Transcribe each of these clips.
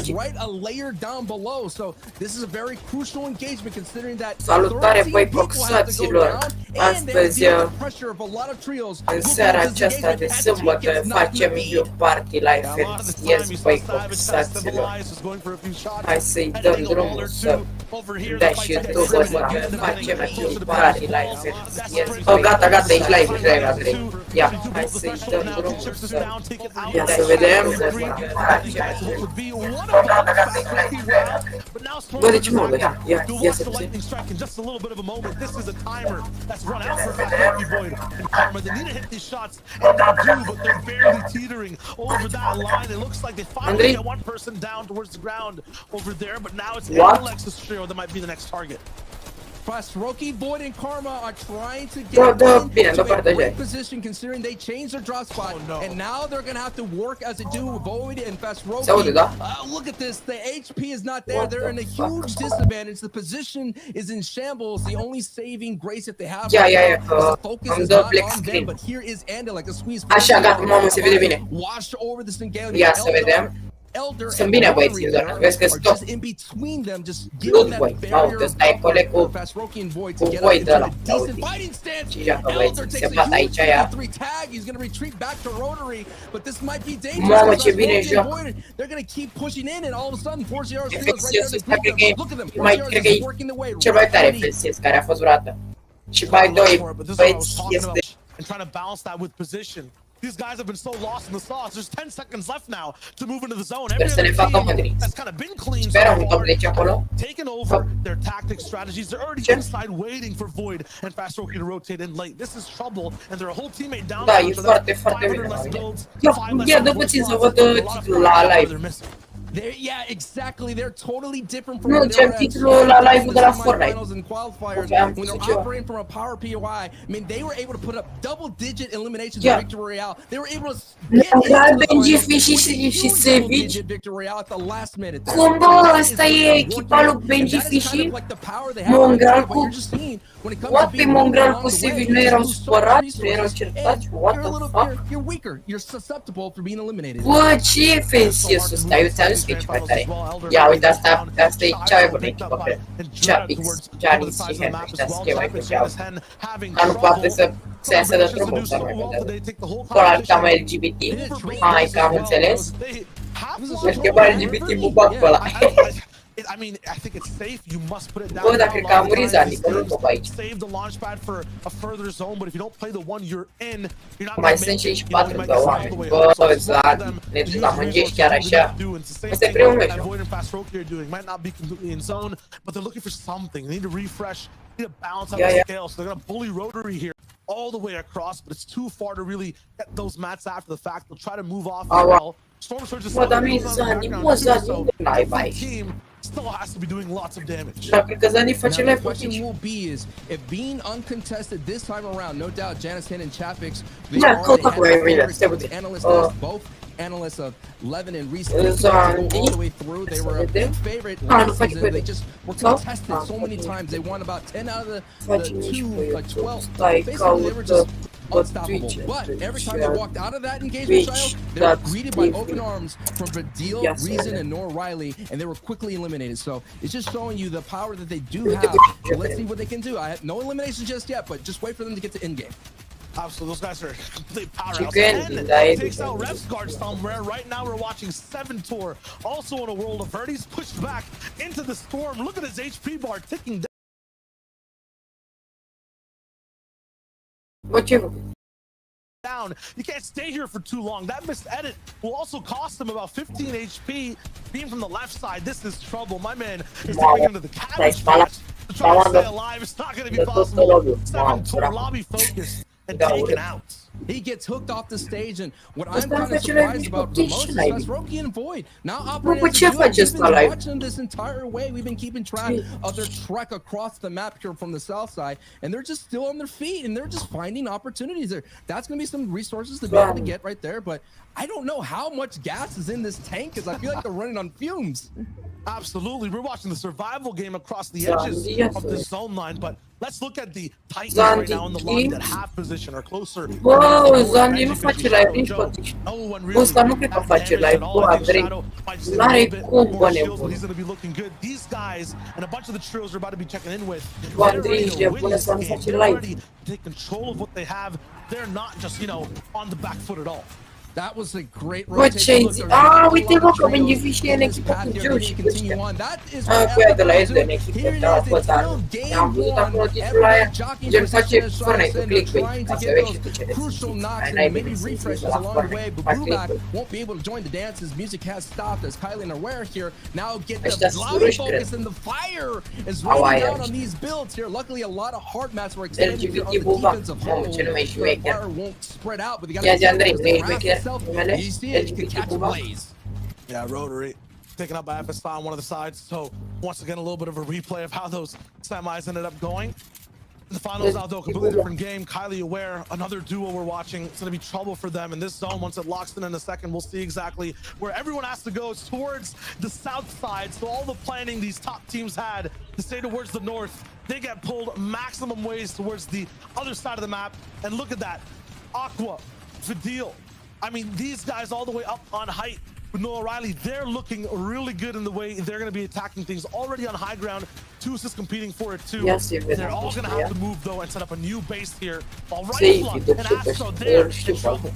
Logic. right a layer down below. So this is a very crucial engagement considering that Salutare, băi, boxaților! Astăzi, în seara aceasta de sâmbătă, facem Viewparty la FNCS, băi, boxaților! Hai să-i dăm drumul să dea și YouTube-ul ăsta, facem Viewparty la FNCS. Oh, gata, gata, ești live, Andrei. Ia, hai să-i dăm drumul să... Ia să vedem. Bă, de ce mă udă? Ia să vedem. Andrei? What? Rocky, Void, and Karma are trying to get into a great position considering they changed their drop spot, and now they're gonna have to work as they do with Void and Rocky. Look at this, the HP is not there. They're in a huge disadvantage. The position is in shambles. The only saving grace that they have the focus is not on them, but here is Anda like a squeeze. Washed over this Finala. Sunt bine, băieți, vezi că stop. Loot, băi, uite, stai coleg cu Void ăla. Și joacă, băieți, se bat aici aia. Mamă, ce bine joacă. FNCS-ul ăsta cred că e cel mai tare FNCS care a fost vreodată. Și by doi, băieți, este... These guys have been so lost in the sauce. There's 10 seconds left now to move into the zone. Every other team that's kind of been clean so far, taken over their tactics, strategies. They're already inside waiting for Void and Fast Rocky to rotate in late. This is trouble, and their whole teammate down. Da, e foarte, foarte bine. Ia, dă puțin să văd titlul la live. Yeah, exactly. They're totally different from when Fortnite and qualifiers. When they're operating from a power POI, I mean, they were able to put up double-digit eliminations in Victory Royale. They were able to get into Victory Royale at the last minute. Cum bă, ăsta e echipa lui Benji Fishy? Mongrel cu... What, pe Mongrel cu Savage nu erau supărați? Nu erau certați? What the fuck? You're weaker. You're susceptible for being eliminated. Bă, ce e FNCS-ul ăsta? Eu ți-am zis că e ceva tare. Ia, uite, asta e cea mai bună echipă, cred. Chapix, Janis și Henry, ăștia sunt cei mai câșeau. Dar nu poate să se iasă de drumul să nu vedeți. Doar cam LGBT? Hai, că am înțeles. Deci că bă, LGBT mă bag pe ăla. I mean, I think it's safe. You must put it down. Bă, dar cred că a murit Zandy, că nu-l top aici. Save the launch pad for a further zone, but if you don't play the one you're in, you're not. Mai sunt 64 de oameni. Bă, Zandy, ne duc la mângești chiar așa. Asta e primul meci. Might not be completely in zone, but they're looking for something. They need to refresh. They need to balance out the scale, so they're gonna bully Rotary here all the way across, but it's too far to really get those mats after the fact. They'll try to move off. Storm Surge is still has to be doing lots of damage. Now, the question will be is if being uncontested this time around, no doubt Janice and Chapix, analysts, both analysts of Levin and Reese all the way through. They were a big favorite last season. They just were contested so many times. They won about 10 out of the 12. Basically, they were just unstoppable. But every time they walked out of that engagement trial, they were greeted by open arms from Badil, Reason, and Nora Riley, and they were quickly eliminated. So it's just showing you the power that they do have. Let's see what they can do. I have no eliminations just yet, but just wait for them to get to end game. So those guys are complete powerhouse. And takes out Ref's guard somewhere. Right now we're watching 7 Tour, also in a world of hurt. He's pushed back into the storm. Look at his HP bar ticking down. You can't stay here for too long. That missed edit will also cost him about 15 HP. Being from the left side, this is trouble. My man is taking him to the cabbage patch to try to stay alive. It's not going to be possible. 7 Tour lobby focus and taken out. He gets hooked off the stage, and what I'm kind of surprised about the most is Rocky and Void now operating as a duo. We've been watching them this entire way. We've been keeping track of their trek across the map here from the south side, and they're just still on their feet, and they're just finding opportunities there. That's going to be some resources to be able to get right there, but I don't know how much gas is in this tank because I feel like they're running on fumes. Absolutely. We're watching the survival game across the edges Zandy, of the zone line, but let's look at the Titans right now in the lobby that have position or closer. Wow, Zandy nu face live nici poate. Ăsta nu cred că face live cu Andrei. N-are cum, bă, nebun. He's going to be looking good. These guys and a bunch of the trios we're about to be checking in with. Cu Andrei ești de bună să nu face live. Take control of what they have. They're not just, you know, on the back foot at all. That was a great rotation. Uite mă că vine fișie în echipă cu Joe și cu ăștia. Cu ea de la el de în echipă, dar bă, dar am văzut acolo titlul aia, gen face Fortnte cu clickbait, ca să vezi și tu ce rețin. N-ai bine să zici la Fortnte, fac clickbait. Won't be able to join the dance as music has stopped as Kylie and Aware here now get Ăștia the sunt lobby suruși, focus cred. and the fire is raining down on these builds here. Luckily a lot of hard mats were extended here on the defensive hole. The fire won't spread out, but they Ia zi, got Andrei, nu ești to șmecher? Numele? you see it, you can catch a blaze. Yeah, Rotary taken up by FSI on one of the sides. So once again, a little bit of a replay of how those semis ended up going. The finals out though, completely different game. Kylie Aware, another duo we're watching. It's going to be trouble for them in this zone. Once it locks in a second, we'll see exactly where everyone has to go. It's towards the south side. So all the planning these top teams had to stay towards the north, they get pulled maximum ways towards the other side of the map. And look at that. Aqua, Vidil. I mean, these guys all the way up on height with Noah Riley, they're looking really good in the way they're going to be attacking things already on high ground. Tusis competing for it too. Yes, They're all going to have to move though and set up a new base here. While Rifla and Astro there in trouble.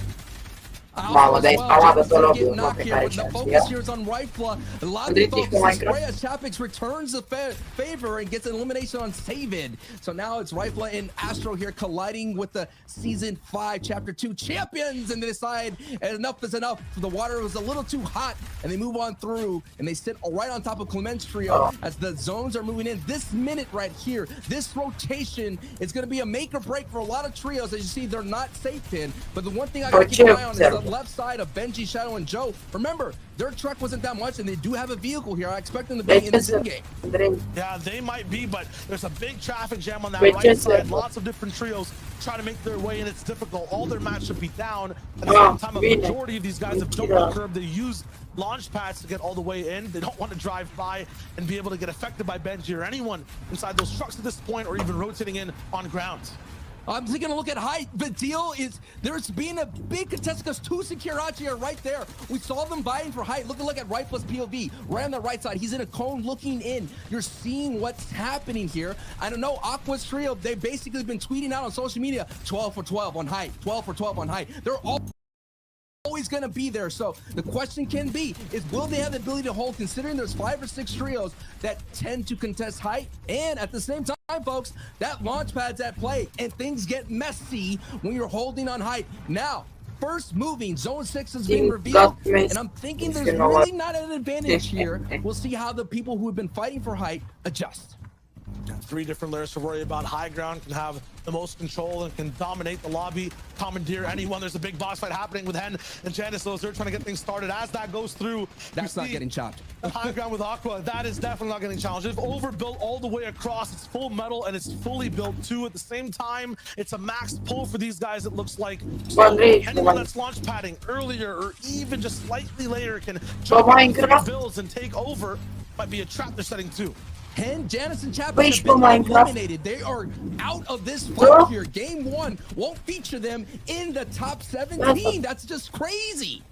Mamă, dar ești pamadă tot lobby-ul, mă, pe care The și-am focus here is on Rifla. A lot of Andrei, the ești cu focus is Minecraft? Spray as Chapix returns the favor and gets an elimination on Savid. So now it's Rifla and Astro here colliding with the Season 5 Chapter 2 champions, and they decide enough is enough. The water was a little too hot, and they move on through, and they sit right on top of Clement's trio as the zones are moving in. This minute right here, this rotation is going to be a make or break for a lot of trios. As you see, they're not safe in, but the one thing I got to keep an eye on is the left side of Benji, Shadow, and Joe. Remember, their truck wasn't that much, and they do have a vehicle here. I expect them to be in this game. Yeah, they might be, but there's a big traffic jam on that right side. Lots of different trios trying to make their way, and it's difficult. All their mats should be down. At the same time, a majority of these guys have jumped the curb. They use launch pads to get all the way in. They don't want to drive by and be able to get affected by Benji or anyone inside those trucks at this point, or even rotating in on ground. I'm taking a look at height. The deal is there's been a big contest because two Sekirachi are right there. We saw them vying for height. Look at right plus POV. Right on the right side. He's in a cone looking in. You're seeing what's happening here. I don't know. Aqua's trio, they've basically been tweeting out on social media 12 for 12 on height. 12 for 12 on height. They're all always going to be there. So the question can be is will they have the ability to hold, considering there's 5 or 6 trios that tend to contest height, and at the same time, folks, that launch pad's at play and things get messy when you're holding on height. Now first moving zone 6 is being revealed, and I'm thinking there's really not an advantage here. We'll see how the people who have been fighting for height adjust. 3 different layers to worry about. High ground can have the most control and can dominate the lobby, commandeer anyone. There's a big boss fight happening with Hen and Janice. Those are trying to get things started. As that goes through, that's not getting chopped. High ground with Aqua, that is definitely not getting challenged. They've overbuilt all the way across. It's full metal and it's fully built too. At the same time, it's a max pull for these guys, it looks like. So anyone that's launch padding earlier or even just slightly later can jump on builds and take over. Might be a trap they're setting too. Hen, Janice, and Chapman have been eliminated. They are out of this fight here. Game 1 won't feature them in the top 17. That's just crazy.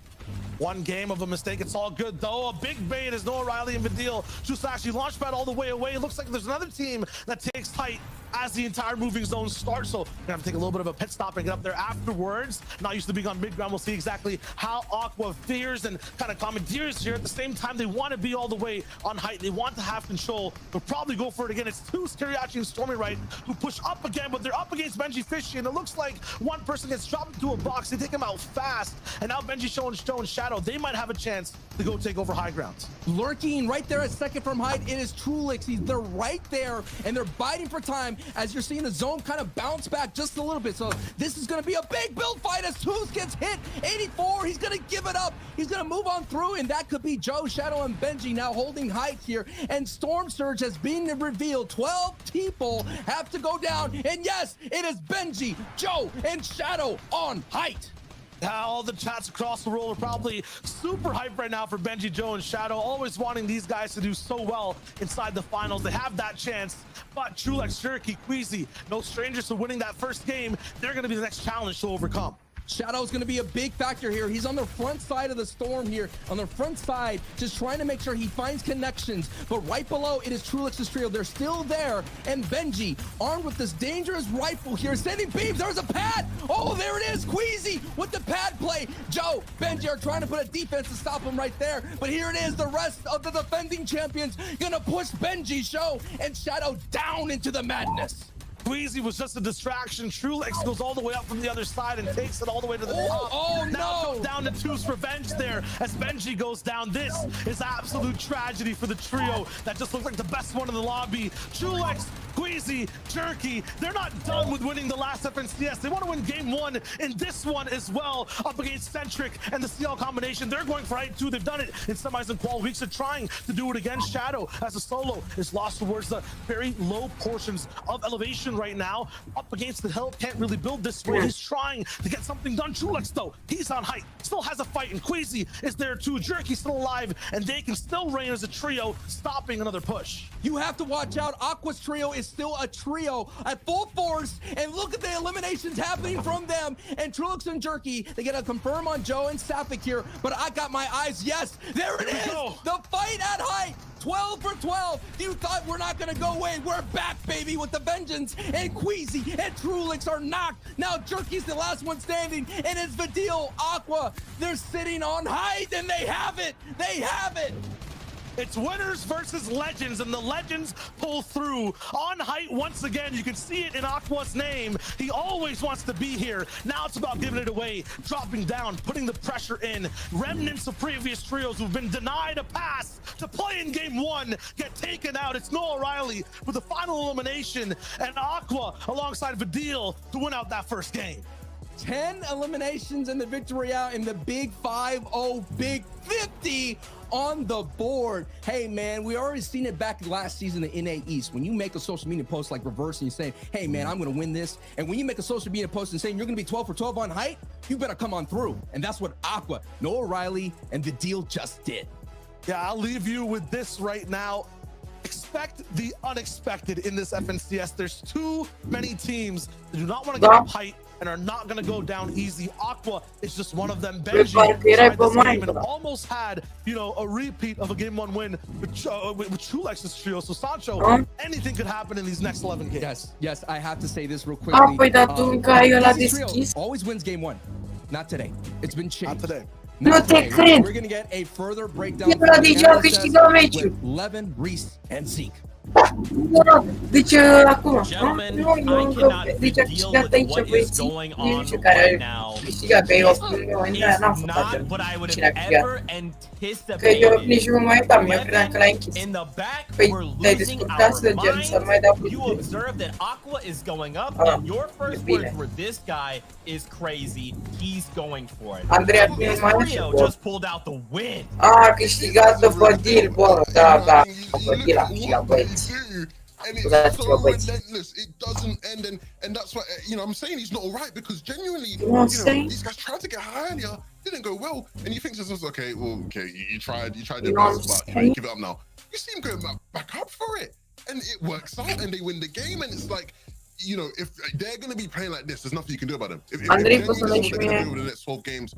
One game of a mistake. It's all good though. A big bait is Noah Riley and Vidil. Just actually launch pad all the way away. It looks like there's another team that takes height as the entire moving zone starts. So we're gonna have to take a little bit of a pit stop and get up there afterwards. Not used to being on mid ground. We'll see exactly how Aqua fears and kind of commandeers here. At the same time, they want to be all the way on height. They want to have control. They'll probably go for it again. It's 2 Skiriachi and Stormy right who push up again, but they're up against Benji Fishy, and it looks like one person gets dropped into a box. They take him out fast, and now Benji showing Shadow. They might have a chance to go take over high ground. Lurking right there at second from height, it is Trulix. They're right there, and they're biting for time as you're seeing the zone kind of bounce back just a little bit. So this is going to be a big build fight as Tooth gets hit. 84, he's going to give it up. He's going to move on through, and that could be Joe, Shadow, and Benji now holding height here. And Storm Surge has been revealed. 12 people have to go down, and yes, it is Benji, Joe, and Shadow on height. All the chats across the world are probably super hyped right now for Benji, Joe, and Shadow, always wanting these guys to do so well inside the finals. They have that chance, but Trulex, Jerky, Queasy, no strangers to winning that first game. They're going to be the next challenge to overcome. Shadow's going to be a big factor here. He's on the front side of the storm here, on the front side, just trying to make sure he finds connections. But right below, it is Trulex's trio. They're still there. And Benji, armed with this dangerous rifle here, sending beams. There's a pad. Oh, there it is. Queasy with the pad play. Joe, Benji are trying to put a defense to stop him right there. But here it is. The rest of the defending champions going to push Benji, Show, and Shadow down into the madness. Queasy was just a distraction. Trulex goes all the way up from the other side and takes it all the way to the top. Oh now no! Down to two's revenge there as Benji goes down. This is absolute tragedy for the trio that just looks like the best one in the lobby. Trulex, Queasy, Jerky, they're not done with winning the last FNCS. They want to win game one in this one as well, up against Centric and the CL combination. They're going for height too. They've done it in semis and qual weeks. They're trying to do it against Shadow as a solo is lost towards the very low portions of elevation right now. Up against the hill, can't really build this way. He's trying to get something done. Trulex though, he's on height, still has a fight, and Queasy is there too. Jerky's still alive, and they can still reign as a trio, stopping another push. You have to watch out. Aqua's trio is still a trio at full force, and look at the eliminations happening from them. And Trulix and Jerky, they get a confirm on Joe and Sapphic here, but I got my eyes. Yes, there it is. The fight at height. 12 for 12. You thought we're not gonna go away. We're back, baby, with the vengeance. And Queasy and Trulix are knocked. Now Jerky's the last one standing, and it's Vidil, Aqua. They're sitting on height, and they have it. They have it. It's winners versus legends, and the legends pull through on height once again. You can see it in Aqua's name. He always wants to be here. Now it's about giving it away, dropping down, putting the pressure in. Remnants of previous trios who've been denied a pass to play in game one get taken out. It's Noah Riley with the final elimination, and Aqua alongside Vidil to win out that first game. 10 eliminations in the victory out in the big 5-0, big 50 on the board. Hey man, we already seen it back last season in NA East. When you make a social media post like Reverse and you say, hey man, I'm gonna win this. And when you make a social media post and saying you're gonna be 12 for 12 on height, you better come on through. And that's what Aqua, Noah Riley, and the deal just did. Yeah, I'll leave you with this right now. Expect the unexpected in this FNCS. There's too many teams that do not want to get up height and are not going to go down easy. Aqua is just one of them. Benji tried this game and almost had, you know, a repeat of a game one win with Trulex's trio. So Sancho, anything could happen in these next 11 games. Yes, I have to say this real quickly. Always wins game one. Not today. It's been changed. Not today. Not today. We're going to get a further breakdown with Levin, Reese, and Zeke. Deci acum, Gentlemen, nu, I cannot deci a deal câștigat with aici what is băieții, going nu on știu care right now. câștigat pe 8 milioane, It's n-am făcut not what I would cine have a câștigat. ever Că eu anticipated. nici nu mă uitam, eu credeam că l-ai închis. In the back, Păi we're te-ai losing descurcat să gen our să mai dau minds. You putere. observe that Aqua is going up, Ah, and your first bine. words were, this guy is crazy. He's going for it. Andreea, This nu mai trio știu. just pulled out the win. A câștigat după deal, bă, da, după deal am câștigat băieți. And it's so relentless. It doesn't end, and that's why I'm saying he's not alright because genuinely, these guys tried to get high earlier, didn't go well, and you think to yourself, okay, you tried your best, but you give it up now. You see him going back up for it, and it works out, and they win the game, and it's like, if they're going to be playing like this, there's nothing you can do about them. If Andrei, poți să mergi și mine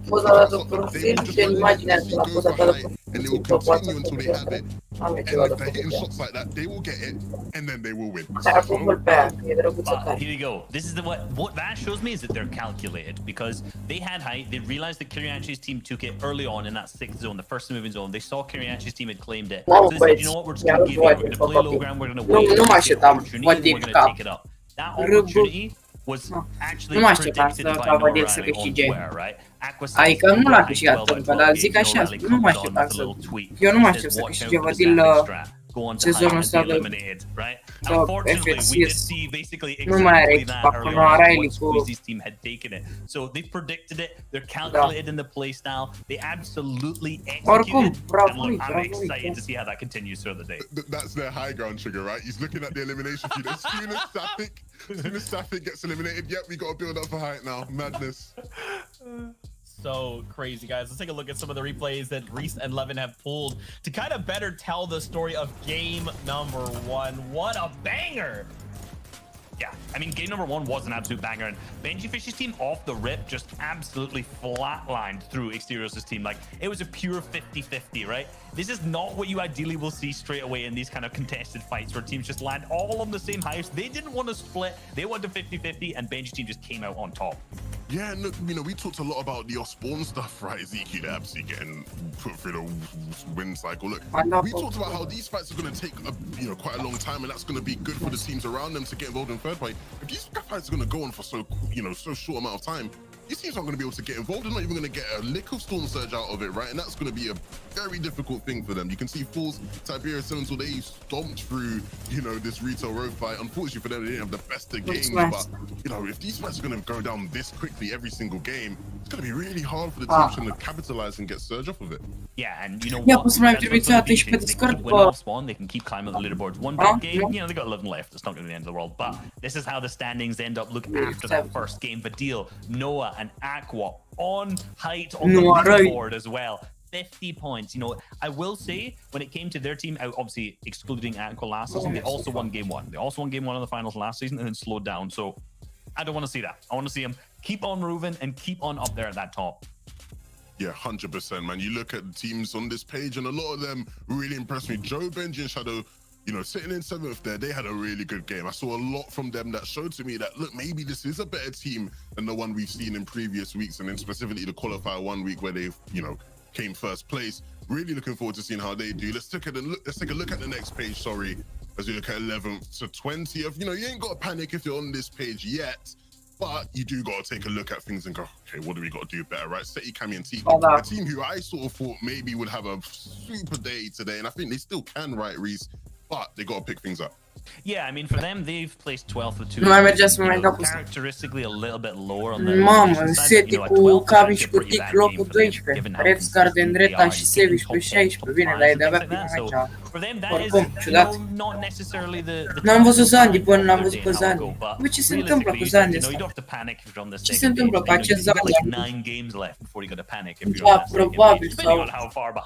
poza la de profil și de imaginea de la poza ta de profil pe poate să fie. Am eu ceva de făcut. shots like that, they will get it, and then they will win. Dar acum pe aia, e drăguță Here care. you go. This is what that shows me is that they're calculated because they had height. They realized that Kiriachi's team took it early on in that 6th zone, the first moving zone. They saw Kiriachi's team had claimed it. So they said, you know what, we're just going to give it. We're going to play low ground. We're going to wait. Nu mă așteptam, Opportunity, mă and we're going to take it up. That opportunity was actually Nu mă așteptam predicted să by ca Noah Vadil să Riley on câștige. Twitter, right? Adică nu l-a câștigat încă, dar zic așa, nu mă așteptam să... Eu nu mă aștept să câștige Vadil sezonul ăsta de FNCS. Nu mai are echipa cu Noah Riley cu... team had taken it. So they predicted it. They're calculated in the play style. They absolutely Oricum, executed. bravo And lui, look, I'm bravo lui. excited to see how that continues throughout the day. That's their high ground sugar, right? He's looking at the elimination feed. As soon as Sapphic gets eliminated, yep, we got to build up for height now. Madness. so crazy, guys. Let's take a look at some of the replays that Reese and Levin have pulled to kind of better tell the story of game number 1. What a banger! Yeah, I mean, game number 1 was an absolute banger, and Benji Fish's team off the rip just absolutely flatlined through Exterios' team. Like, it was a pure 50-50, right? This is not what you ideally will see straight away in these kind of contested fights where teams just land all on the same house. They didn't want to split. They wanted 50-50, and Benji's team just came out on top. Yeah, look, you know, we talked a lot about the Osborne stuff, right? Zeke absolutely getting put through the win cycle. Look, we talked about how these fights are going to take, quite a long time, and that's going to be good for the teams around them to get involved in third party. If these fights are going to go on for so short amount of time, these teams aren't going to be able to get involved. They're not even going to get a lick of Storm Surge out of it, right? And that's going to be a very difficult thing for them. You can see Falls, Tiberius, Senegal, they stomped through, this retail road fight. Unfortunately for them, they didn't have the best of games. But, if these fights are going to go down this quickly every single game, it's going to be really hard for the teams to capitalize and get Surge off of it. Yeah, and you know what? Spawn, they can keep climbing the leaderboards. One big game, they got 11 left. It's not going to be the end of the world. But this is how the standings end up look after that first game. Vadil, Noah, and Aqua on height on the leaderboard as well. 50 points. I will say, when it came to their team, obviously excluding Aqua last season, they also won game 1. They also won game 1 in the finals last season and then slowed down. So I don't want to see that. I want to see them keep on moving and keep on up there at that top. Yeah, 100%, man. You look at the teams on this page, and a lot of them really impressed me. Joe, Benji, and Shadow, sitting in 7th there, they had a really good game. I saw a lot from them that showed to me that, look, maybe this is a better team than the one we've seen in previous weeks, and then specifically the qualifier 1 week where they, came first place. Really looking forward to seeing how they do. Let's take a look at the next page, sorry, as we look at 11th to 20th. You ain't got to panic if you're on this page yet, but you do got to take a look at things and go, okay, what do we got to do better, right? Seti, Kami, and T, a team who I sort of thought maybe would have a super day today, and I think they still can, right, Reese? But they got to pick things up. Yeah, I mean, for them, they've placed 12th with 2. Characteristically a little bit lower on their Seti cu Cavici cu Tic locul 12, Redguard în drepta și Sevici pe 16, bine, dar e de-abia prima meciul. Oricum, ciudat. N-am văzut Zandy până n-am văzut pe Zandy. Bă, ce se întâmplă cu Zandy ăsta? Ce se întâmplă cu acest Zandy? Da, probabil,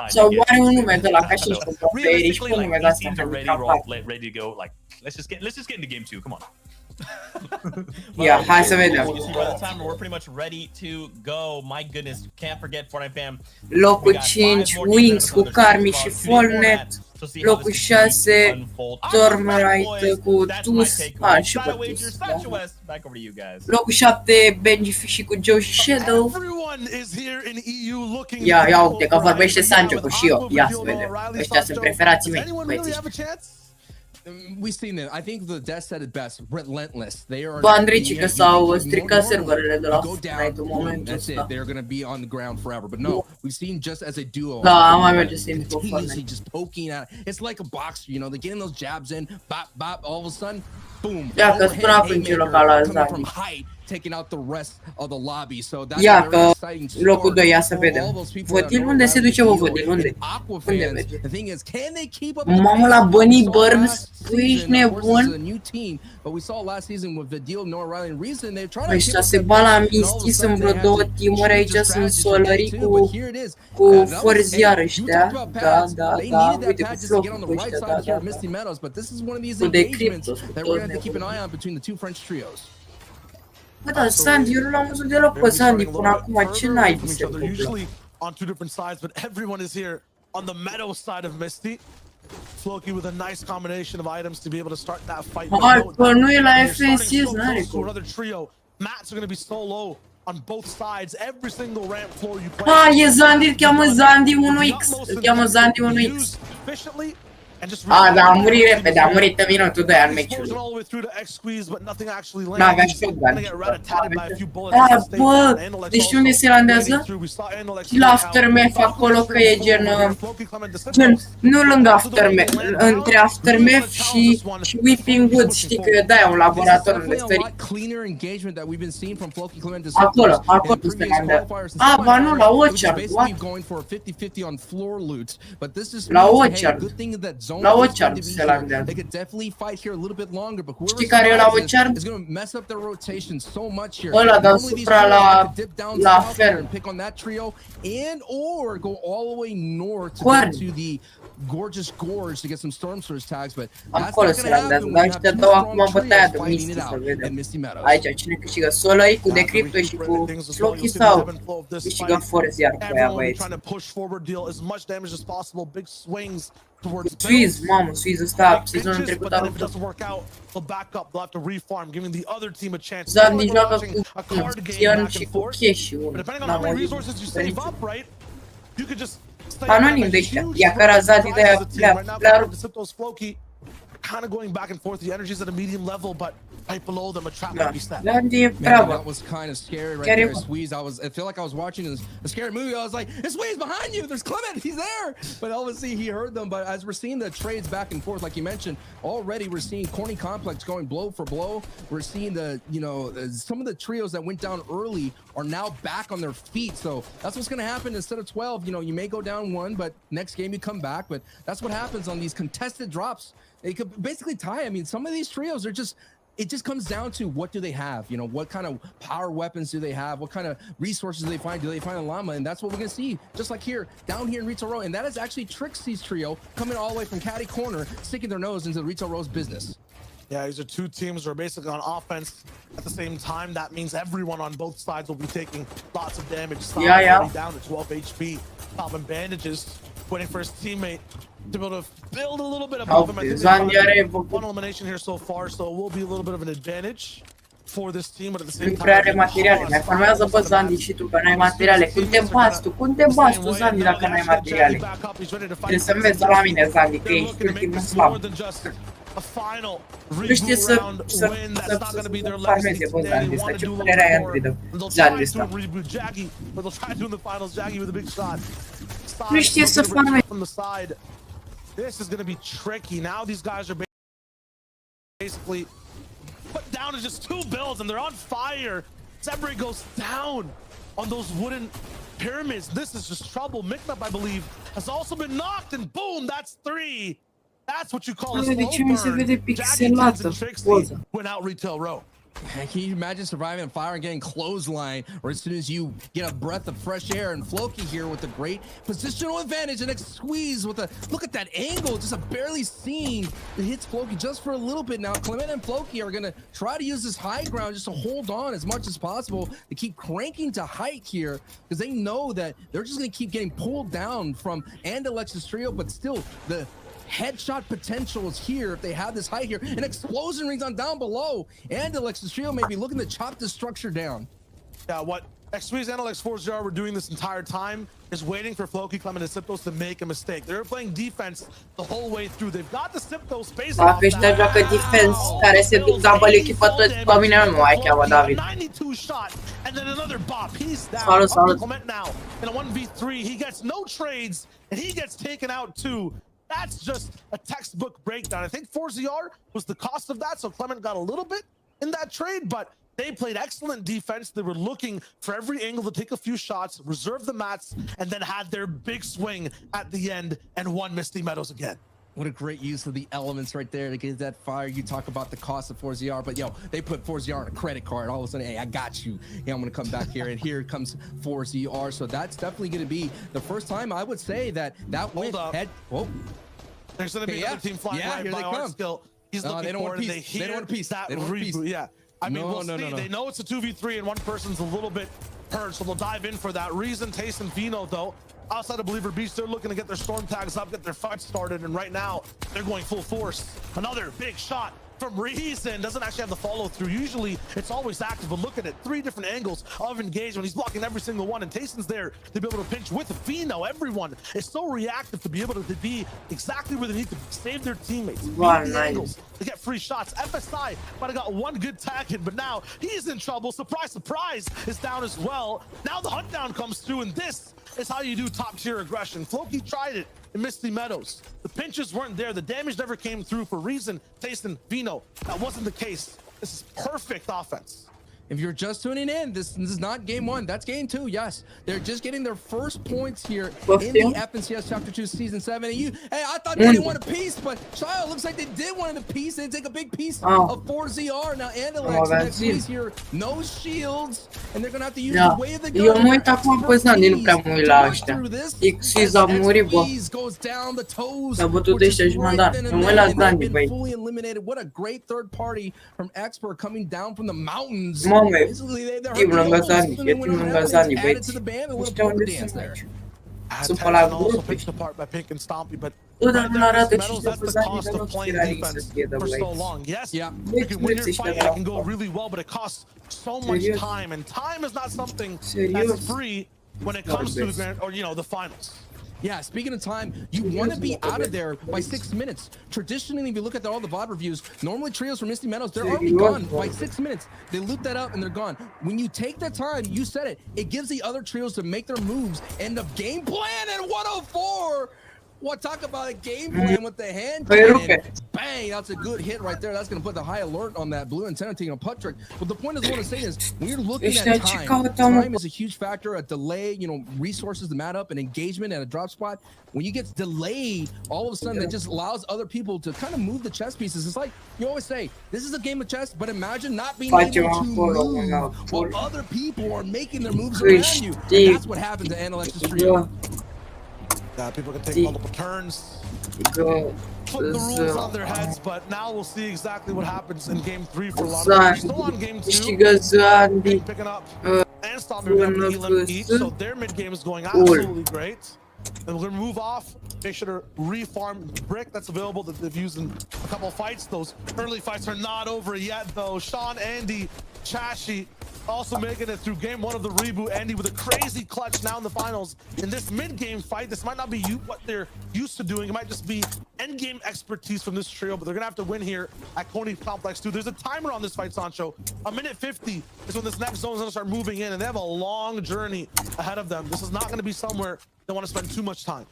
sau are un nume de la ca și pe Erici, cu nume de asta. Let's just get into game 2. Come on. Yeah, hai să vedem. We're pretty much ready to go. My goodness, can't forget Fortnite fam. Locul 5, Wings cu Carmi și Fortnte. Locul 6, Stormlight cu Tus, și cu Tus. Locul 7, Benji și cu Joe și Shadow. Ia uite că vorbește Sancho cu și eu. Ia să vedem. Ăștia sunt preferații mei, băieții. We've seen it. I think the death said it best. Relentless. They are. Andrei, că s-au stricat serverele de la Fortnite în momentul ăsta. That's it. They're gonna be on the ground forever. But no, we've seen just as a duo. Da, am mai merge să intru cu Fortnite. Just poking at it. It's like a boxer, they're getting those jabs in. Bop, bop. All of a sudden, boom. Ia că spunea principalul la Zandy. Taking out the rest of the lobby. So that's ia că locul 2, ia să vedem. Vădil, unde se duce, Vădil? Unde merge? Mamă, la Bunny Burns, tu ești nebun? Ăștia se bat la Misty, sunt vreo 2 teamuri aici, sunt Solari cu Forziar ăștia. Da, uite cu Flocul cu ăștia, da. Cu de Cryptos, cu Bă, dar Zandy, eu nu l-am văzut deloc pe Zandy până acum, ce naibii se întâmplă? On 2 different sides, but everyone is here on the meadow side of Misty. Floki with a nice combination of items to be able to start that fight. Bă, nu e la FNCS, n-are cum. Another trio. Mats are going to be so low on both sides. Every single ramp floor you play. E Zandy, îl cheamă Zandy 1X. Îl cheamă Zandy 1X. Da, a murit repede, a murit în minutul 2 al meciului. N-avea shotgun. Bă, deci unde se landează? Și la aftermath acolo că e gen, nu lângă aftermath, între aftermath și Whipping Wood, știi că e de-aia un laborator unde stări. Acolo se landează. Ba nu, la Orchard, what? La Orchard. zone La is Ocean going to be se here. landează. They could definitely fight here a little bit longer, but whoever Știi care e la Ocean? is going to mess up their rotation so much here. Ăla Normally these deasupra trios could dip down la south here fel. and pick on that trio, and or go all the way north to Corn. get to the gorgeous gorge to get some storm surge tags, but that's Acolo not se going to landează, happen dar when you have ăștia two dau strong acum bătaia trios de fighting Misty, it să out vedem. in Misty Meadows. Aici, cine câștigă? Soloi cu Decrypto și cu Floki sau câștigă Force iar cu aia, băieți? Trying to push forward, deal as much damage as possible, big swings towards Suiz, mamă, Suiz ăsta, sezonul but trecut then a if it luptat. doesn't work out, they'll back up, they'll have to reform, giving the other team a chance. Zandy joacă Watching cu a card game Xian back și and cu forth. Cash But unul. depending on N-am how many auzit resources you save up, right? You could just stay Anonim de ăștia. Ia că era Zandy de aia pleară. Kind of going back and forth. The energy's at a medium level, but right below them, a trap Da, might be set. Zandy e Man, treabă. that was kind of scary right Chiar e there. bun. Squeeze. I feel like I was watching a scary movie. I was like, it's Squeeze behind you. There's Clement. He's there. But obviously he heard them. But as we're seeing the trades back and forth, like you mentioned, already we're seeing Corny Complex going blow for blow. We're seeing some of the trios that went down early are now back on their feet. So that's what's going to happen instead of 12. You may go down one, but next game you come back. But that's what happens on these contested drops. It could basically tie. I mean, some of these trios are just, it just comes down to what do they have? What kind of power weapons do they have? What kind of resources do they find? Do they find a llama? And that's what we're going to see, just like here, down here in Retail Row. And that is actually Trixie's trio coming all the way from Caddy Corner, sticking their nose into Retail Row's business. Yeah, these are two teams who are basically on offense at the same time. That means everyone on both sides will be taking lots of damage. Yeah. Down to 12 HP. Popping bandages, waiting for his teammate to be able to build a little bit above him. I think Zandy are one elimination here so far, so it will be a little bit of an advantage for this team, but at the same Nu time, prea are materiale. Mai farmează pe Zandy și tu, că n-ai materiale. Cum te bați tu? Cum te bați tu, Zandy, dacă n-ai materiale? Trebuie să înveți la mine, Zandy, că ești ultimul slab. Nu știi să farmeze pe Zandy ăsta. Ce părere ai Andrei de Zandy ăsta? Nu știe să farmeze. This is going to be tricky. Now these guys are basically put down to just two builds and they're on fire. Zebra goes down on those wooden pyramids. This is just trouble. Miknap, I believe, has also been knocked, and boom, that's three. That's what you call a slow burn. Jackie Tens and Trixie went out Retail Row. Can you imagine surviving a fire and getting clothesline, or as soon as you get a breath of fresh air? And Floki here with a great positional advantage and a squeeze with a look at that angle, just a barely seen. It hits Floki just for a little bit. Now Clement and Floki are gonna try to use this high ground just to hold on as much as possible to keep cranking to height here, because they know that they're just gonna keep getting pulled down from and Alexis trio, but still the headshot potential is here if they have this height here. An explosion rings on down below, and Alexis trio may be looking to chop this structure down. Yeah, what X3's and Alex4 were doing this entire time is waiting for Floki, Clement, and Siptos to make a mistake. They're playing defense the whole way through. They've got the Siptos space. Dacă ăștia joacă defense care se duc zabăl echipă toți, pe mine nu mă mai cheamă David. 92 shot and then another bop. He's down. Salut, salut. Clement now in a 1v3. He gets no trades and he gets taken out too. That's just a textbook breakdown. I think 4ZR was the cost of that, so Clement got a little bit in that trade, but they played excellent defense. They were looking for every angle to take a few shots, reserve the mats, and then had their big swing at the end and won Misty Meadows again. What a great use of the elements right there to get that fire. You talk about the cost of 4ZR, but yo, they put 4ZR on a credit card. All of a sudden, hey, I got you. Yeah, I'm going to come back here, and here comes 4ZR. So that's definitely going to be the first time I would say that went head. Whoa. There's going to be another team flying right by our skill. He's looking for it, and they hear that reboot. Yeah. I mean, we'll see. They know it's a 2v3, and one person's a little bit hurt, so they'll dive in for that. Reason, Taste, and Vino, though, outside of Believer Beast, they're looking to get their storm tags up, get their fight started, and right now, they're going full force. Another big shot from Reason. Doesn't actually have the follow-through. Usually, it's always active, but look at it. 3 different angles of engagement. He's blocking every single one, and Tayson's there to be able to pinch with Vino. Everyone is so reactive to be able to be exactly where they need to save their teammates. Angles to get free shots. FSI might have got one good tag in, but now he's in trouble. Surprise, surprise, is down as well. Now the hunt down comes through, and this is how you do top-tier aggression. Floki tried it in Misty Meadows. The pinches weren't there. The damage never came through for Reason, Tayson, Vino. That wasn't the case. This is perfect offense. If you're just tuning in, this is not game 1. That's game 2. Yes, they're just getting their first points here in the FNCS Chapter 2 Season 7. And hey, I thought they didn't want a piece. but Child looks like they did one of the piece. They take a big piece Oh. of 4ZR. Now Andalex Magazine. next piece here, no shields, and they're gonna have to use Da. the way of the gun. Eu mă uit acum pe Zandy, nu prea mă uit la ăștia. X a murit, bă. S-a bătut ăștia jumătate. Eu mă uit la Zandy, băi. What a great third party from Expert coming down from the mountains. Mame, timp lângă Zandy, e timp lângă Zandy, băieți. Nu știu unde sunt aici. Sunt pe la grup. Tu, dar nu arată și de pe Zandy, dar nu știu realist să fie de băieți. Yes, Yeah. you can win your Serios. fight, it can go really well, but it costs so much Serios. time, and time is not something Serios. that's free when it comes to the Vorbesc. grand, or you know, the finals. Yeah, speaking of time, you want to be out of there by 6 minutes. Traditionally, if you look at all the VOD reviews, normally trios from Misty Meadows, they're already gone by 6 minutes. They loop that up and they're gone. When you take that time, you said it, it gives the other trios to make their moves. And the game plan at 104. What, talk about a game plan with the hand cannon. Bang, that's a good hit right there. That's going to put the high alert on that blue antenna taking a putt trick. But the point is, what I'm saying is, when you're looking at time is a huge factor, a delay, you know, resources to mat up, and engagement at a drop spot. When you get delayed, all of a sudden, that just allows other people to kind of move the chess pieces. It's like, you always say, this is a game of chess, but imagine not being able to move while other people are making their moves around you. And that's what happened to Analex's trio. People can take multiple turns, put the rules on their heads, but now we'll see exactly what happens in game 3 for Lana. Still on game 2, Zandy. picking up and stopping them each, so their mid game is going absolutely great. And we're gonna move off, make sure to reform brick that's available that they've used in a couple of fights. Those early fights are not over yet though. Sean, Andy, Chashi also making it through game 1 of the reboot. Andy with a crazy clutch now in the finals. In this mid-game fight, this might not be what they're used to doing. It might just be end-game expertise from this trio, but they're gonna have to win here at Coney Complex 2. There's a timer on this fight, Sancho. A minute 50 is when this next zone is gonna start moving in, and they have a long journey ahead of them. This is not gonna be somewhere they want to spend too much time.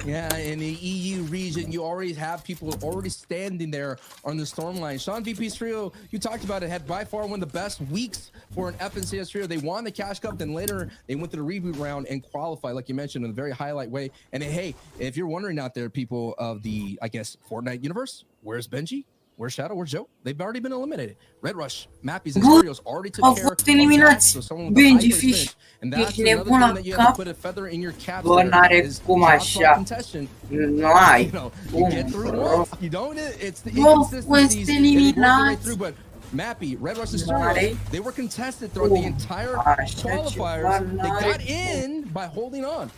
Yeah, in the EU region, you already have people already standing there on the storm line. Sean VP's trio, you talked about it, had by far one of the best weeks for an FNCS trio. They won the Cash Cup, then later they went to the reboot round and qualified, like you mentioned, in a very highlight way. And hey, if you're wondering out there, people of the, I guess, Fortnite universe, where's Benji? Where's Shadow? Where's Joe? They've already been eliminated. Red Rush, Mappies, and Stereos already took care of that. So someone with a high place finish. And that's another thing that you have to put a feather in your cap is contestant. You know, you get through once, you don't, it's the inconsistencies that you work your way through, but Mappy, Red Rush, and Stereos, they were contested throughout the entire qualifiers. They got in by holding on.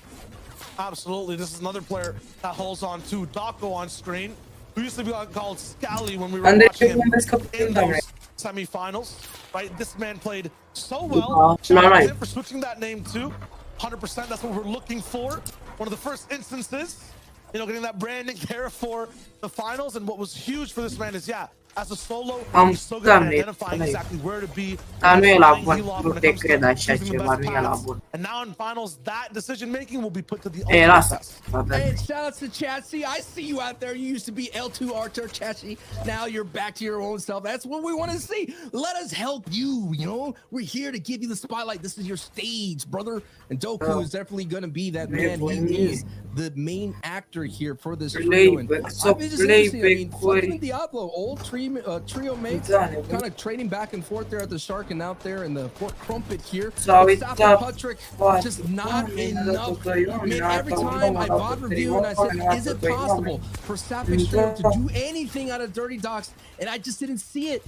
Absolutely, this is another player that holds on to Dako on screen, who used to be called Scally when we were watching him in those semifinals, right? This man played so well. Shout out to him for switching that name too. 100%, that's what we're looking for. One of the first instances, you know, getting that branding there for the finals. And what was huge for this man is, yeah, as a solo, he's so good at identifying exactly where to be. And now in finals, that decision making will be put to the ultimate test. Hey, shout out to Chatsy. I see you out there. You used to be L2 Archer Chatsy. Now you're back to your own self. That's what we want to see. Let us help you. You know, we're here to give you the spotlight. This is your stage, brother. And Doku is definitely going to be that man. He is the main actor here for this trio. And Fucking Diablo, old trio mates, kind of trading back and forth there at the Shark and out there in the Fort Crumpet here. Patrick, just not enough. I mean, every time I VOD review and I said, is it possible for Sapphire to do anything out of Dirty Docks? And I just didn't see it.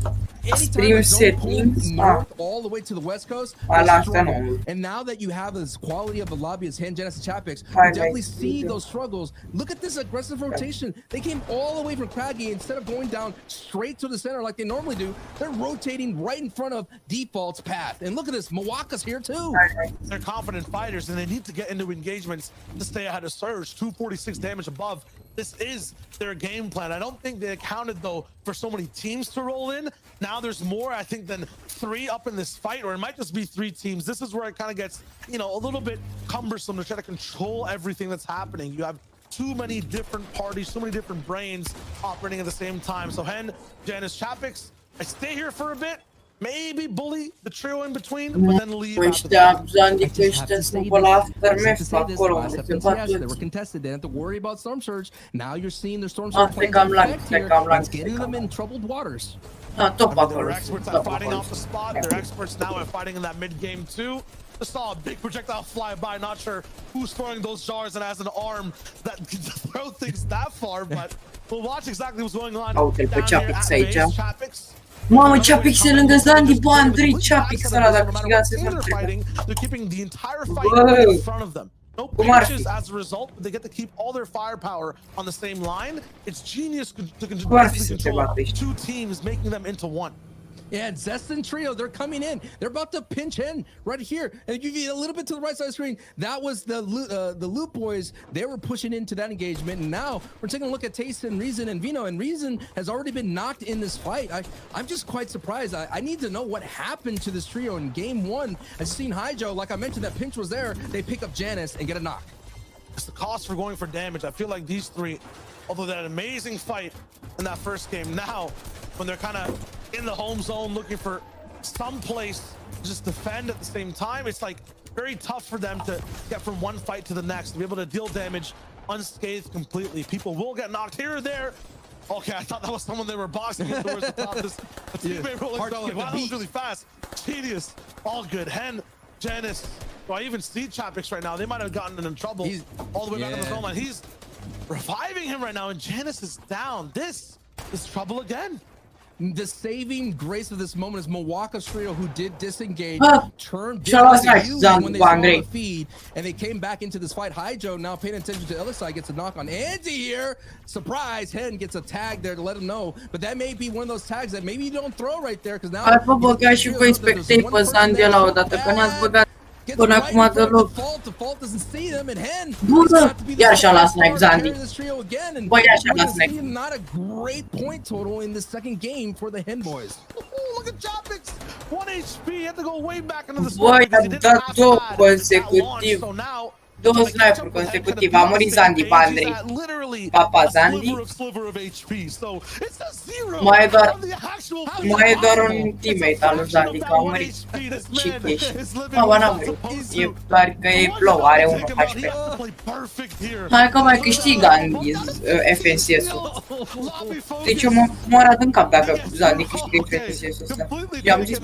Anytime don't pull north all the way to the West Coast, and now that you have this quality of a lobby as Hand Genesis Chapix, you definitely see those struggles. Look at this aggressive rotation. They came all the way from Craggy. Instead of going down straight to the center like they normally do, they're rotating right in front of Default's path. And look at this, Mawaka's here too. They're confident fighters and they need to get into engagements to stay ahead of Surge. 246 damage above. This is their game plan. I don't think they accounted though for so many teams to roll in. Now there's more, I think, than 3 up in this fight, or it might just be 3 teams. This is where it kind of gets, you know, a little bit cumbersome to try to control everything that's happening. You have too many different parties, so many different brains operating at the same time. So Hen, Janice, Chapix, I stay here for a bit. maybe bully the trio in between, but then leave after Ăștia, that. Zandy, că ăștia sunt pe la aftermath acolo, Last unde up se in bat TS, they were toți. contested. They didn't have to worry about storm surge. Now you're seeing their storm Ah, surge plans trecam in la- effect here. trecam la- It's getting them in troubled waters. Da, top acolo. They're experts at Top fighting acolo. off the spot. They're experts now at fighting in that mid game too. Just saw a big projectile fly by. Not sure who's throwing those jars and has an arm that can throw things that far, but we'll watch exactly what's going on Uite-l pe down here Chapix at aici. base. Chapix. Mamă, Chapix e lângă Zandy, bă, Andrei, Chapix ăla, dacă câștigase să trecă. They're keeping the entire fight Whoa. in front of them. No Cum ar fi? pinches as a result, but they get to keep all their firepower on the same line. It's genius to Cum ar fi să te control bată aici? two teams, making them into one. Yeah, Zest and Trio, they're coming in. They're about to pinch in right here. And give you a little bit to the right side of the screen. That was the Loop Boys. They were pushing into that engagement. And now we're taking a look at Taste and Reason and Vino. And Reason has already been knocked in this fight. I'm just quite surprised. I need to know what happened to this trio in game one. As you've seen Hijo, like I mentioned, that pinch was there. They pick up Janice and get a knock. It's the cost for going for damage. I feel like these three, although that amazing fight in that first game, now when they're kind of in the home zone looking for some place to just defend at the same time, it's like very tough for them to get from one fight to the next, to be able to deal damage unscathed completely. People will get knocked here or there. Okay, I thought that was someone they were boxing in towards the top. This teammate rolling fell like, wow, that was really fast. Genius. All good. Hen, Janice. Well, I even see Chapix right now. They might have gotten in trouble all the way back in the zone line. He's reviving him right now, and Janice is down. This is trouble again. The saving grace of this moment is Milwaukee trio, who did disengage, turned when they saw the feed, and they came back into this fight. Hijo now paying attention to the other side, gets a knock on Andy here. Surprise, Hen gets a tag there to let him know, but that may be one of those tags that maybe you don't throw right there, because now... Hai, bă, băga și voi spectei pe Zandy la odată, că n-ați băgat până acum deloc. Bună! Ia așa la snipe, Zandy. Bă, ia așa la snipe. Not a great point total in the second game for the Hen boys. Look at Chapix! 1 HP, he had to go way back into the Bă, i-a dat două consecutiv. Două snipe-uri consecutiv. A murit Zandy pe Andrei. Papa Zandy. Mai e doar un teammate al lui Zandy, că a murit. Și ești. Mă, n-a murit. E doar că e plow, are 1 HP. Hai că mai câștigă Andy FNCS-ul. Deci eu mă arăt în cap dacă Zandy câștigă FNCS-ul ăsta. Eu am zis,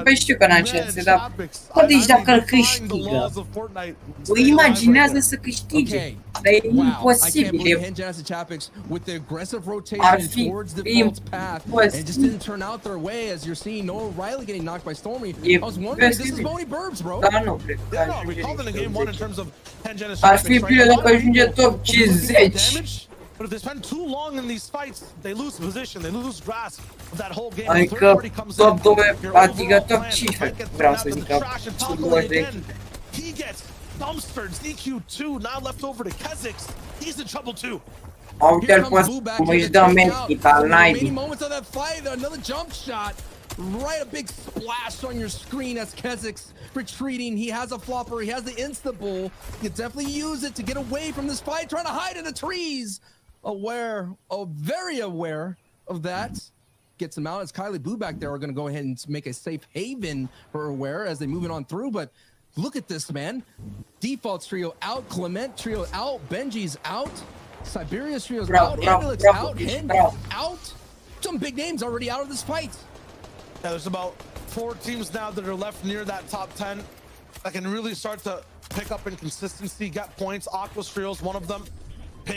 păi știu că n-am șanse, dar bă, deci dacă îl câștigă, bă, imaginează să câștige, dar e imposibil, ar fi imposibil, dar nu cred că ar fi bine dacă ajunge top 50. But if they spend too long in these fights, they lose position, they lose grasp of that whole game. Adică top 2, adică top 15, vreau să zic, sub 20. He gets dumpstered. DQ2 now left over to Kezix. He's in trouble too. Uite-l pe cum își dă medkit al naibii. Another jump shot. Right, a big splash on your screen as Kezix retreating. He has a flopper, he has the insta-bull. You can definitely use it to get away from this fight, trying to hide in the trees. Very aware of that. Gets him out as Kylie Boo back there are going to go ahead and make a safe haven for Aware as they move it on through. But look at this, man. Defaults trio out, Clement trio out, Benji's out, Siberia's trio's out, Amulek's out, Hen out. Some big names already out of this fight. Yeah, there's about 4 teams now that are left near that top 10 that can really start to pick up in consistency, get points. Aqua's Trio's one of them.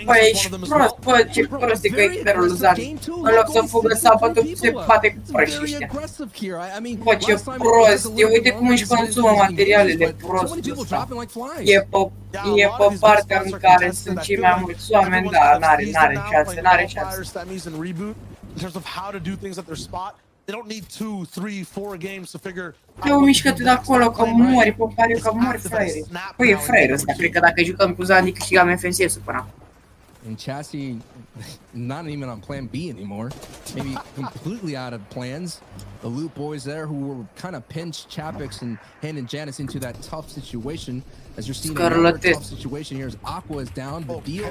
Bă, ești prost, bă, ce prost e că e echipierul lui Zandy. În loc să fugă să apătă, se bate cu proști ăștia. Bă, ce prost e, uite cum își consumă materialele prostul ăsta. E pe partea în care sunt cei mai mulți oameni, dar n-are șanse, n-are șanse. They don't need 2, 3, 4 games to figure. Eu mișcă-te de acolo, că mori, pe pare că mori fraiere. Păi e fraier ăsta, cred că dacă jucăm cu Zandy câștigam FNCS-ul până acum. And Chassis, not even on plan B anymore. Maybe completely out of plans. the Loot boys there who were kind of pinched Chapix and Janice into that tough situation. As you're seeing another tough situation here, as Aqua is down, the deal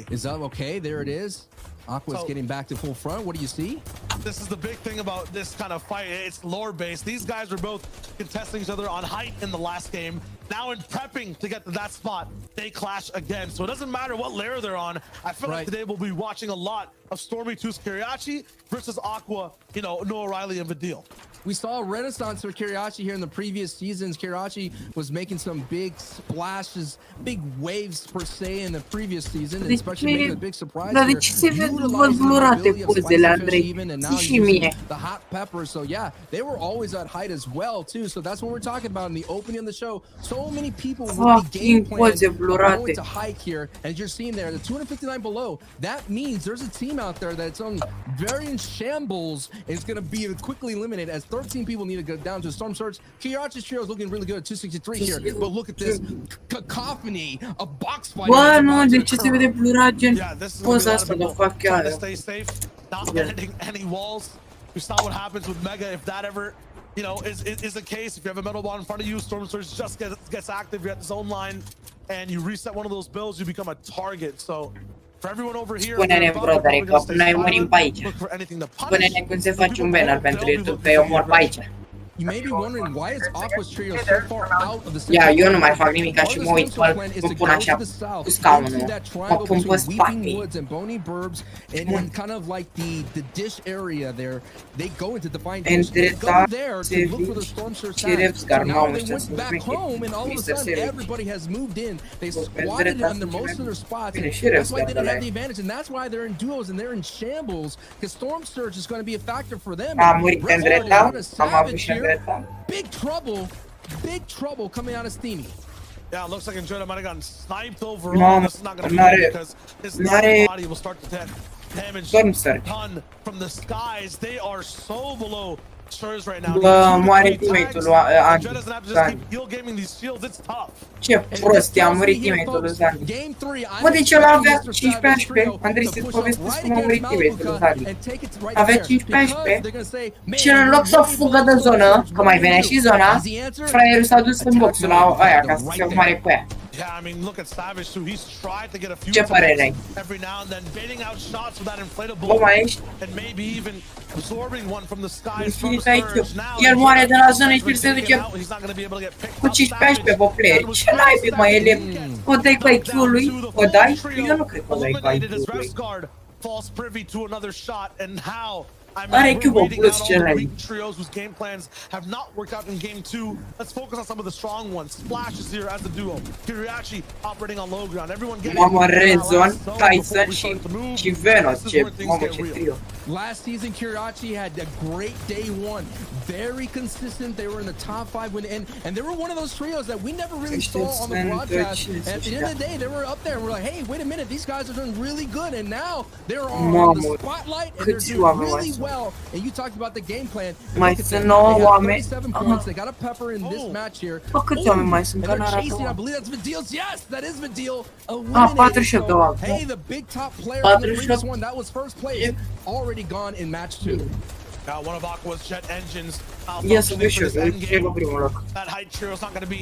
is up. Okay, there it is. Aqua's getting back to full front. What do you see? This is the big thing about this kind of fight. It's lore based. These guys were both contesting each other on height in the last game. Now in prepping to get to that spot, they clash again. So it doesn't matter what layer they're on. I feel like today we'll be watching a lot of Stormy 2's Kiriachi versus Aqua, you know, Noah Riley and Vidil. We saw a renaissance for Kiriachi here in the previous seasons. Kiriachi was making some big splashes, big waves per se in the previous season, and especially making a big surprise here. And now using the hot pepper. So yeah, they were always at height as well too. So that's what we're talking about in the opening of the show. So many people with the game plan going to hike here, and you're seeing there the 259 below. That means there's a team out there that's on very in shambles and it's going to be quickly eliminated as 13 people need to go down to Storm Surge. Kiriachi's trio is looking really good at 263 here, but look at this cacophony of box fight. Bă, nu, de ce se vede blurat, gen poza asta de fac chiar. To stay safe, not hitting any walls. We saw what happens with Mega if that ever, you know, is the case. If you have a metal ball in front of you, Storm Surge just gets active. You're at the zone line, and you reset one of those builds, you become a target. So for everyone over here, spune-ne, brother, că noi murim pe aici. Spune-ne cum se face un banner pentru YouTube, că eu mor pe aici. You may be wondering why is Aqua's trio so far out of the Ia, eu nu mai fac nimic, și mă uit, mă pun așa cu scaunul, mă pun pe spate. And bony burbs and kind of like the dish area there. They go into Divine Dish. They go there to look for the Storm Surge tag. So now they went back home and all of a sudden everybody has moved in. They squatted under most of their spots. That's why they didn't have the advantage, and that's why they're in duos and they're in shambles, because Storm Surge is going to be a factor for them. Am murit în dreapta, am avut și în dreapta. Big trouble coming out of Steamy. Yeah, it looks like Enjoyda might have gotten sniped overall. This is not going to be good because his body will start to take damage a ton from the skies. They are so below Surge right now. Bă, moare teammate-ul lui Zandy. Ce prost, a murit teammate-ul lui Zandy. Mă, deci el avea 15 HP. Andrei, să-ți povestesc cum a murit teammate-ul lui Zandy. Avea 15 HP și în loc să fugă de zonă, că mai venea și zona, fraierul s-a dus în boxul la aia ca să se omoare cu ea. Yeah, I mean, look at Savage too. He's tried to get a few every now and then, baiting out shots with that inflatable, and maybe even absorbing one from the sky. El moare de la zonă și se duce cu 15 pe player. Ce naibii, mă, ele o dai cu IQ-ul lui? O dai? Eu nu cred că o dai cu IQ-ul lui. Falls privy to another shot, and how Are Cubo plus celălalt. Trios whose game plans have not worked out in game 2. Let's focus on some of the strong ones. Splash is here as the duo. Kiriachi operating on low ground. Everyone getting Mama Redzone, Tyson și Venos. Mamă, ce trio. Last season, Kiriachi had a great day one. Very consistent. They were in the top 5 when and they were one of those trios that we never really saw on the broadcast. At the end of the day, they were up there and we're like, hey, wait a minute, these guys are doing really good. And now they're on the spotlight and they're doing really well. And you talked about the game plan. Mai sunt 9 oameni. 27 points. They got a pepper in this match here. Câți oameni mai sunt? And they're chasing, I believe that's Vidil's. Yes, that is Vidil. 48 de oameni. Hey, the big top player in the previous one, that was first place, already gone in match 2. Now one of Aqua's jet engines. Yes, we should. That height trio is not going to be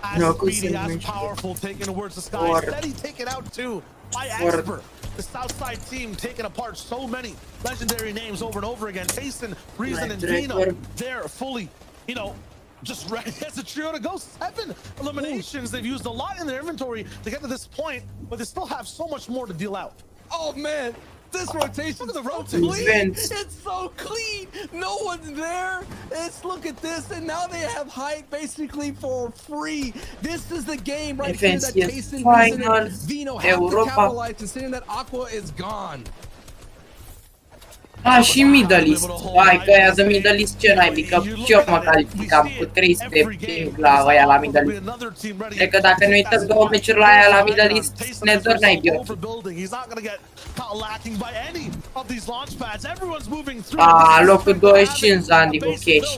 as speedy, as powerful, taking towards the sky. Steady taken out too by Expert. The Southside team taking apart so many legendary names over and over again. Tayson, Reason, and Dino, they're fully, you know, just ready as a trio to go. 7 eliminations. They've used a lot in their inventory to get to this point, but they still have so much more to deal out. Oh man, this rotation is so clean. It's so clean. No one's there. Look at this, and now they have height basically for free. This is the game right here that Tayson, Reason, and Vino have to capitalize, considering that Aqua is gone. Și Middle East. Hai că aia de Middle East ce naibii, că eu mă calificam cu 300 ping la aia la Middle East. Cred că dacă ne uităm 2 meciuri la aia la Middle East, ne dor naibii. Locul 25 Zandy cu cash.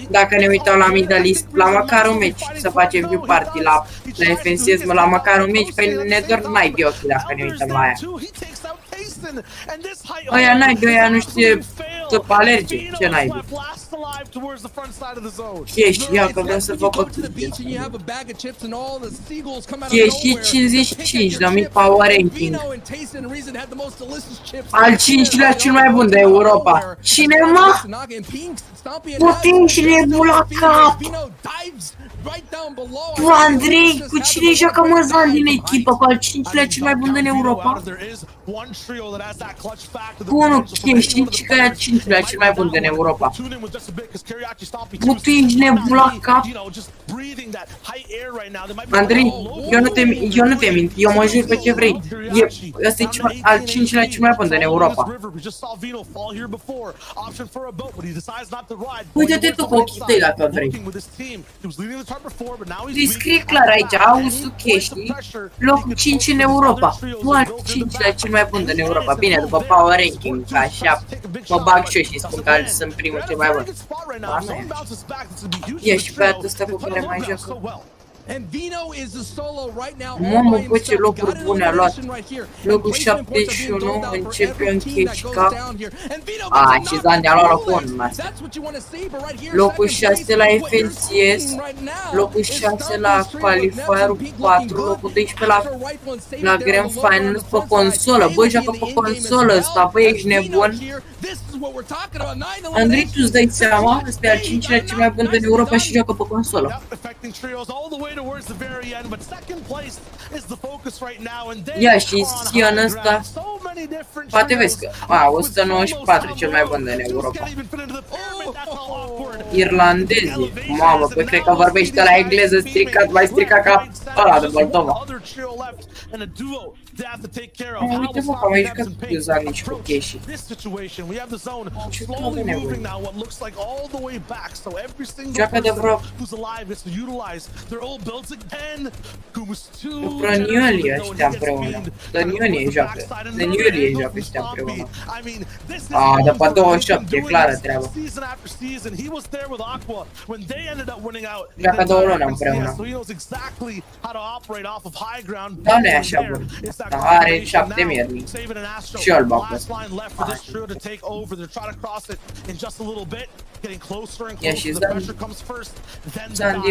Dacă ne uităm la Middle East, la măcar un meci să facem Viewparty la FNCS, la măcar un meci, păi ne dor naibii ochii dacă ne uităm la aia. Aia naibii, aia nu știe Să alerge, ce naibii. Chești, ia că vreau să fac o chestie. Chești 55, la mic power ranking. Al 5-lea cel mai bun de Europa. Cine mă? Putin nebun la cap! Tu, Andrei, cu cine joacă mă Zandy în echipă? Cu al 5-lea cel mai bun din Europa? Cu unul chești, și că e al 5-lea cel mai bun din Europa. Putin nebun la cap! Andrei, eu nu te mint, eu mă jur pe ce vrei. Ăsta e al 5-lea cel mai bun din Europa. Uite-te tu cu ochii tăi dacă vrei. Îi scrie clar aici, auzi chești, locul 5 în Europa. Tu al 5-lea cel mai bun din Europa. Bine, după power ranking, așa, mă bag și eu și spun că sunt primul cel mai bun. E și pe atât ăsta cu care mai joacă. Mamă, bă, ce locuri bune a luat. Locul 71 în Champion Cage Cup. Și Zandy a luat locul 1 asta. Locul 6 la FNCS. Locul 6 la Qualifier 4. Locul 12 la Grand Finals pe consolă. Bă, joacă pe consolă ăsta, bă, ești nebun. Andrei, tu-ți dai seama? Ăsta e al 5-lea cel mai bun din Europa și joacă pe consolă. Ia și Sion ăsta. Poate vezi că 194 cel mai bun din Europa. Irlandezii. Mamă, păi cred că vorbește la engleză stricat, mai stricat ca ăla de Moldova. Uite mă, că am mai jucat cu Zandy și cu Chești. Joacă de vreo Pronioli ăștia împreună. Dăniulie joacă. Dăniulie joacă ăștia împreună. După 28, e clară treaba. Joacă 2 luni împreună. Da, nu e așa bun. Are 7000 și eu îl bag pe ăsta. Yeah, she's done. Zandy,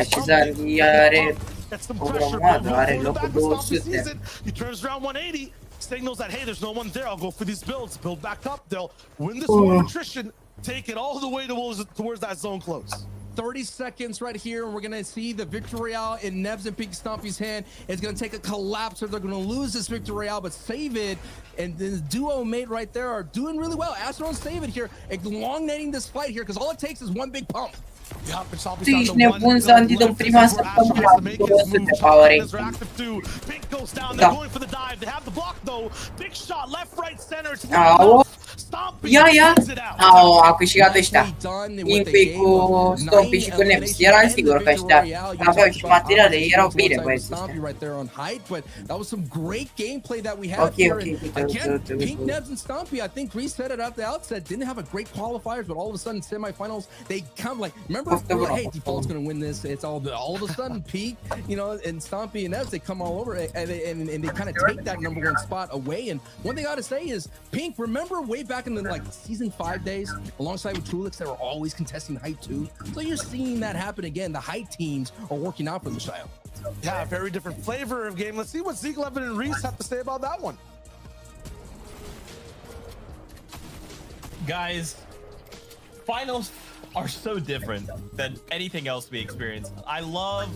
și Zandy are o grămadă, are locul 200. Signals that hey, there's no one there. I'll go for these builds. Build back up. They'll win this one attrition. Take it all the way towards that zone close. 30 seconds right here, and we're going to see the victory royale in Nevs and Pink Stompy's hand. It's going to take a collapse, or they're going to lose this victory royale, but save it. And the duo mate right there are doing really well. Astro and Save It here, elongating this fight here, because all it takes is one big pump. Tu ești nebun, Zandy, din prima săptămână a 200 de power ranking. Da. Au. Ia. Au câștigat ăștia. Impey cu Stompy și cu Nevs. Eram sigur că ăștia aveau și materiale, erau bine băieții ăștia. Ok. Pink, Nevs, and Stompy, I think Reese said it at the outset, didn't have a great qualifiers, but all of a sudden semifinals, they come like, remember, hey, Default's gonna win this. It's all of a sudden Pink, and Stompy and Nevs, they come all over and they kind of take that #1 spot away. And one thing I gotta say is, Pink, remember way back in the season 5 days, alongside with Trulix, they were always contesting height 2. So you're seeing that happen again. The height teams are working out for the Shio. Yeah, very different flavor of game. Let's see what Zeke, Levin, and Reese have to say about that one. Guys, finals are so different than anything else we experience. I love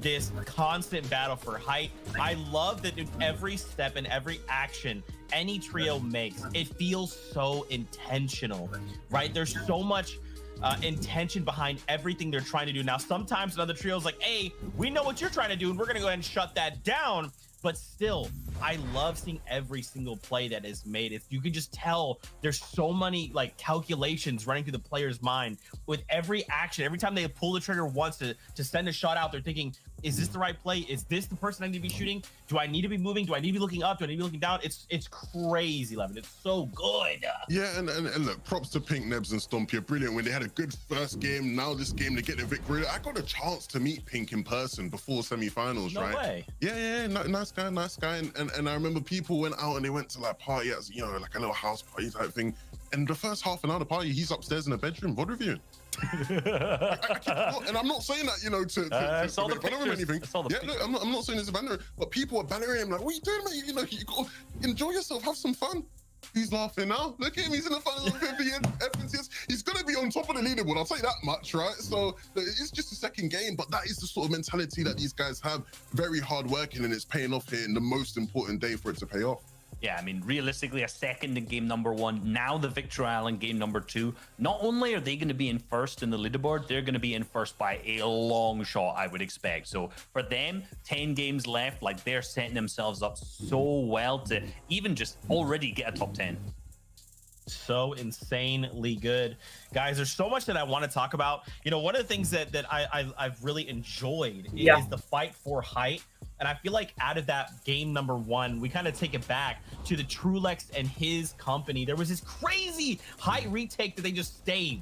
this constant battle for height. I love that in every step and every action any trio makes, it feels so intentional, right? There's so much intention behind everything they're trying to do. Now, sometimes another trio's like, hey, we know what you're trying to do, and we're gonna go ahead and shut that down. But still, I love seeing every single play that is made. You can just tell there's so many calculations running through the player's mind with every action. Every time they pull the trigger once to send a shot out, they're thinking, Is this the right play? Is this the person I need to be shooting? Do I need to be moving? Do I need to be looking up? Do I need to be looking down? It's crazy, Levin. It's so good. Yeah, and look, props to Pink, Nebs, and Stompy are brilliant. When they had a good first game, now this game they get the victory. I got a chance to meet Pink in person before semi-finals, No right? way. Yeah, nice guy. And I remember people went out and they went to like party as like a little house party type thing. And the first half an hour of the party, he's upstairs in the bedroom, VOD reviewing. And I'm not saying that, to banner him or anything. Look, I'm not saying it's a banner, but people are bannering him like, what are you doing, mate? You got to enjoy yourself, have some fun. He's laughing now. Look at him, he's in the final of FNCS. He's going to be on top of the leaderboard, I'll tell you that much, right? So it's just a second game, but that is the sort of mentality that these guys have. Very hard working, and it's paying off here in the most important day for it to pay off. Yeah, I mean, realistically, a second in game number 1. Now the Victory Isle in game number 2. Not only are they going to be in first in the leaderboard, they're going to be in first by a long shot, I would expect. So for them, 10 games left, like they're setting themselves up so well to even just already get a top 10. So insanely good, guys. There's so much that I want to talk about. One of the things that I've really enjoyed is the fight for height. And I feel like out of that game number 1, we kind of take it back to the Trulex and his company. There was this crazy height retake that they just saved.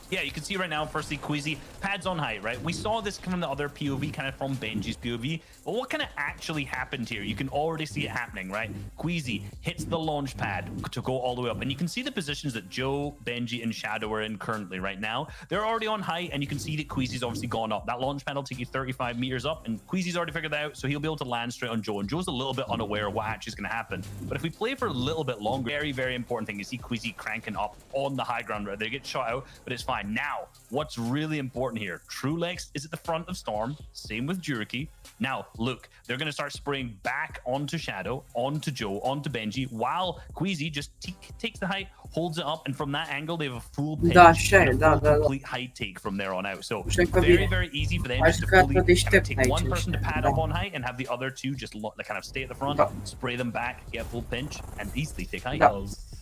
Yeah, you can see right now, firstly, Queasy, pads on height, right? We saw this from the other POV, kind of from Benji's POV. But what kind of actually happened here? You can already see it happening, right? Queasy hits the launch pad to go all the way up. And you can see the positions that Joe, Benji, and Shadow are in currently right now. They're already on height, and you can see that Queasy's obviously gone up. That launch pad will take you 35 meters up, and Queasy's already figured that out, so he'll be able to land straight on Joe. And Joe's a little bit unaware of what actually is going to happen. But if we play for a little bit longer, very, very important thing, you see Queasy cranking up on the high ground, right? They get shot out, but it's fine. Now, what's really important here? Trulex is at the front of Storm. Same with Juriki. Now, look, they're going to start spraying back onto Shadow, onto Joe, onto Benji, while Queasy just takes the height, holds it up, and from that angle, they have a full pinch, and a full complete height take from there on out. So very, very easy for them just to fully kind of take one person to pad up on height and have the other two just kind of stay at the front, spray them back, get full pinch, and easily take height.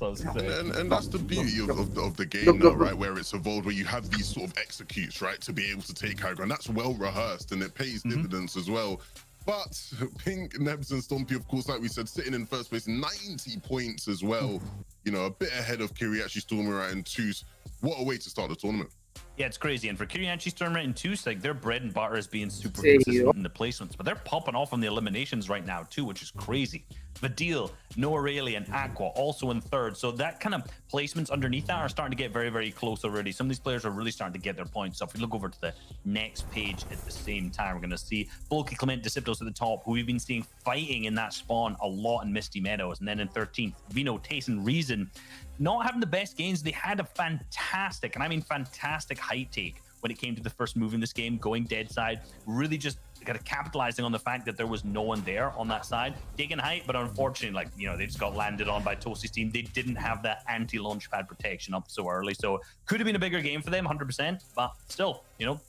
And that's the beauty of the game now, right? Where it's evolved, where you have these sort of executes, right? To be able to take high ground. That's well rehearsed and it pays dividends as well. But Pink, Nebs, and Stompy, of course, like we said, sitting in first place, 90 points as well. A bit ahead of Kiriachi, Stormrat, and Toos. What a way to start the tournament. Yeah, it's crazy. And for Kiriachi, Stormrat, and Toos, like, their bread and butter is being super consistent in the placements. But they're popping off on the eliminations right now, too, which is crazy. Vadil, Noah Rayleigh, and Aqua also in third. So that kind of placements underneath that are starting to get very, very close already. Some of these players are really starting to get their points. So if we look over to the next page at the same time, we're going to see Bulky, Clement, Deceptos at the top, who we've been seeing fighting in that spawn a lot in Misty Meadows. And then in 13th, Vino, Tace, and Reason, not having the best games. They had a fantastic, and I mean fantastic, height take when it came to the first move in this game, going dead side, really just kind of capitalizing on the fact that there was no one there on that side, taking height, but unfortunately, they just got landed on by Toasty's team. They didn't have that anti-launch pad protection up so early, so could have been a bigger game for them, 100%, but still,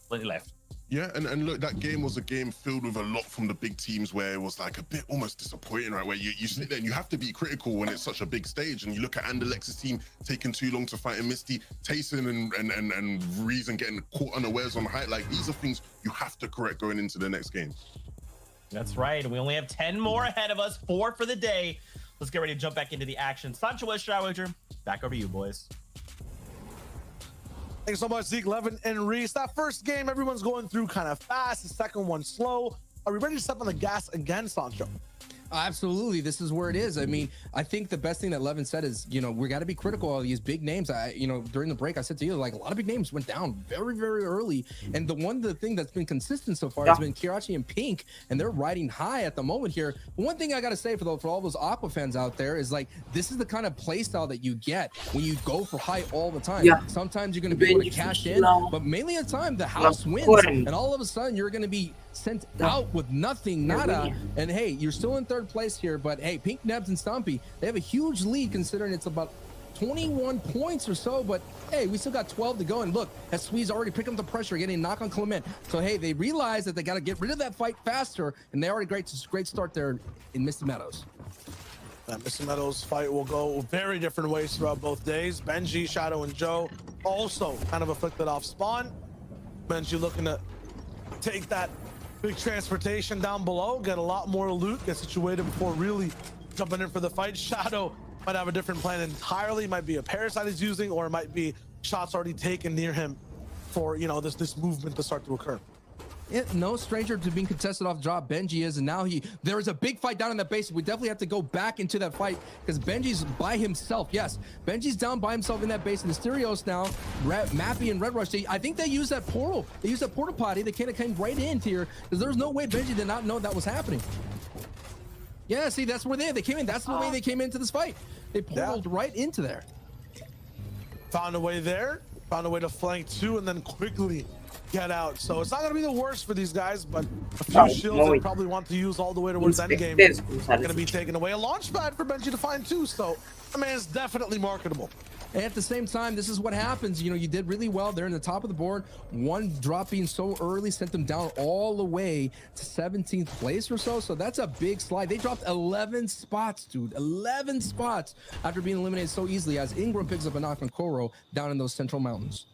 plenty left. Yeah, and look, that game was a game filled with a lot from the big teams where it was like a bit almost disappointing, right? Where you sit there and you have to be critical when it's such a big stage, and you look at Anderlex's team taking too long to fight in Misty, Tayson and Reason getting caught unawares on height. Like, these are things you have to correct going into the next game. That's right. We only have 10 more ahead of us, 4 for the day. Let's get ready to jump back into the action. Sancho West Wager, back over to you, boys. Thanks so much, Zeke, Levin, and Reese. That first game, everyone's going through kind of fast. The second one slow. Are we ready to step on the gas again, Sancho? Absolutely. This is where it is. I mean, I think the best thing that Levin said is, we got to be critical of these big names. During the break, I said to you, like, a lot of big names went down very, very early. And the thing that's been consistent so far has been Kiriachi and Pink, and they're riding high at the moment here. But one thing I got to say for all those Aqua fans out there is, like, this is the kind of play style that you get when you go for high all the time. Sometimes you're going to be able to cash in, but mainly at the time, the house wins. And all of a sudden, you're going to be sent out with nothing, nada. And hey, you're still in third place here, but hey, Pink, Nebs, and Stompy, they have a huge lead considering it's about 21 points or so, but hey, we still got 12 to go. And look, Swee's already picking up the pressure, getting a knock on Clement. So hey, they realize that they got to get rid of that fight faster, and they already great start there in Misty Meadows. That Misty Meadows fight will go very different ways throughout both days. Benji, Shadow, and Joe also kind of afflicted off spawn. Benji looking to take that Big transportation down below. Get a lot more loot. Get situated before really jumping in for the fight. Shadow might have a different plan entirely. Might be a parasite he's using, or it might be shots already taken near him for, you know, this movement to start to occur. No stranger to being contested off drop. Benji is, and now there is a big fight down in that base. We definitely have to go back into that fight because Benji's by himself. Yes, Benji's down by himself in that base. And the Stereos now, Mappy and Red Rush, I think they used that portal. They used that porta potty. They kind of came right in here because there was no way Benji did not know that was happening. Yeah, see, that's where they came in. That's the way they came into this fight. They portaled right into there. Found a way there. Found a way to flank two and then quickly get out. So it's not going to be the worst for these guys, but a few shields they probably want to use all the way towards endgame are going to be taken away. A launch pad for Benji to find too, so the man is definitely marketable. And at the same time, this is what happens. You know, you did really well there in the top of the board. One drop being so early sent them down all the way to 17th place or so. So that's a big slide. They dropped 11 spots, dude. 11 spots after being eliminated so easily as Ingram picks up a knock on Koro down in those central mountains.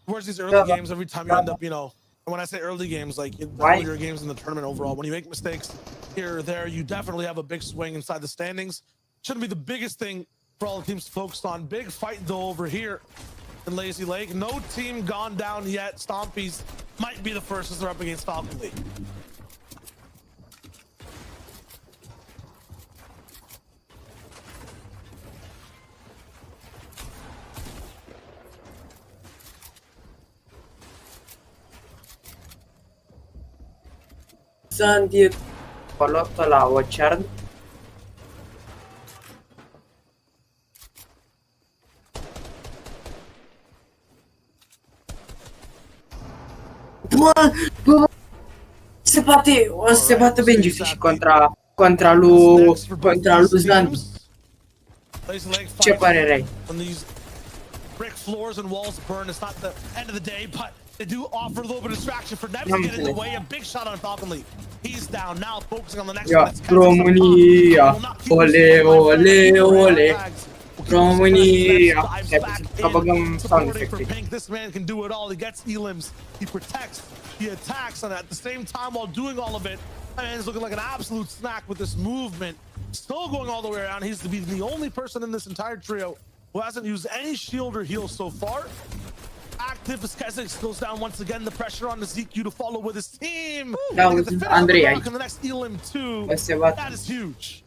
Towards these early games, every time you end up, you know, and when I say early games, like the earlier games in the tournament overall, when you make mistakes here or there, you definitely have a big swing inside the standings. Shouldn't be the biggest thing for all the teams focused on. Big fight though over here in Lazy Lake. No team gone down yet. Stompies might be the first as they're up against Falcon League. Zandy polotto la ocean. Se bate Benji Fish contra lui Zandy. Ce părere ai? Brick floors and walls burn. It's not the end of the day, but they do offer a little bit of distraction for Nebs to get in the way. A big shot on Falcon League. He's down now, focusing on the next one. Romania, ole, ole, ole. Romania. This man can do it all. He gets elims, he protects, he attacks, and at the same time, while doing all of it, man is looking like an absolute snack with this movement. Still going all the way around. He's the only person in this entire trio who hasn't used any shield or heal so far. Active as Kesix goes down once again. The pressure on Ezekiel to follow with his team. That was Andrei. And the next elim too. That is huge.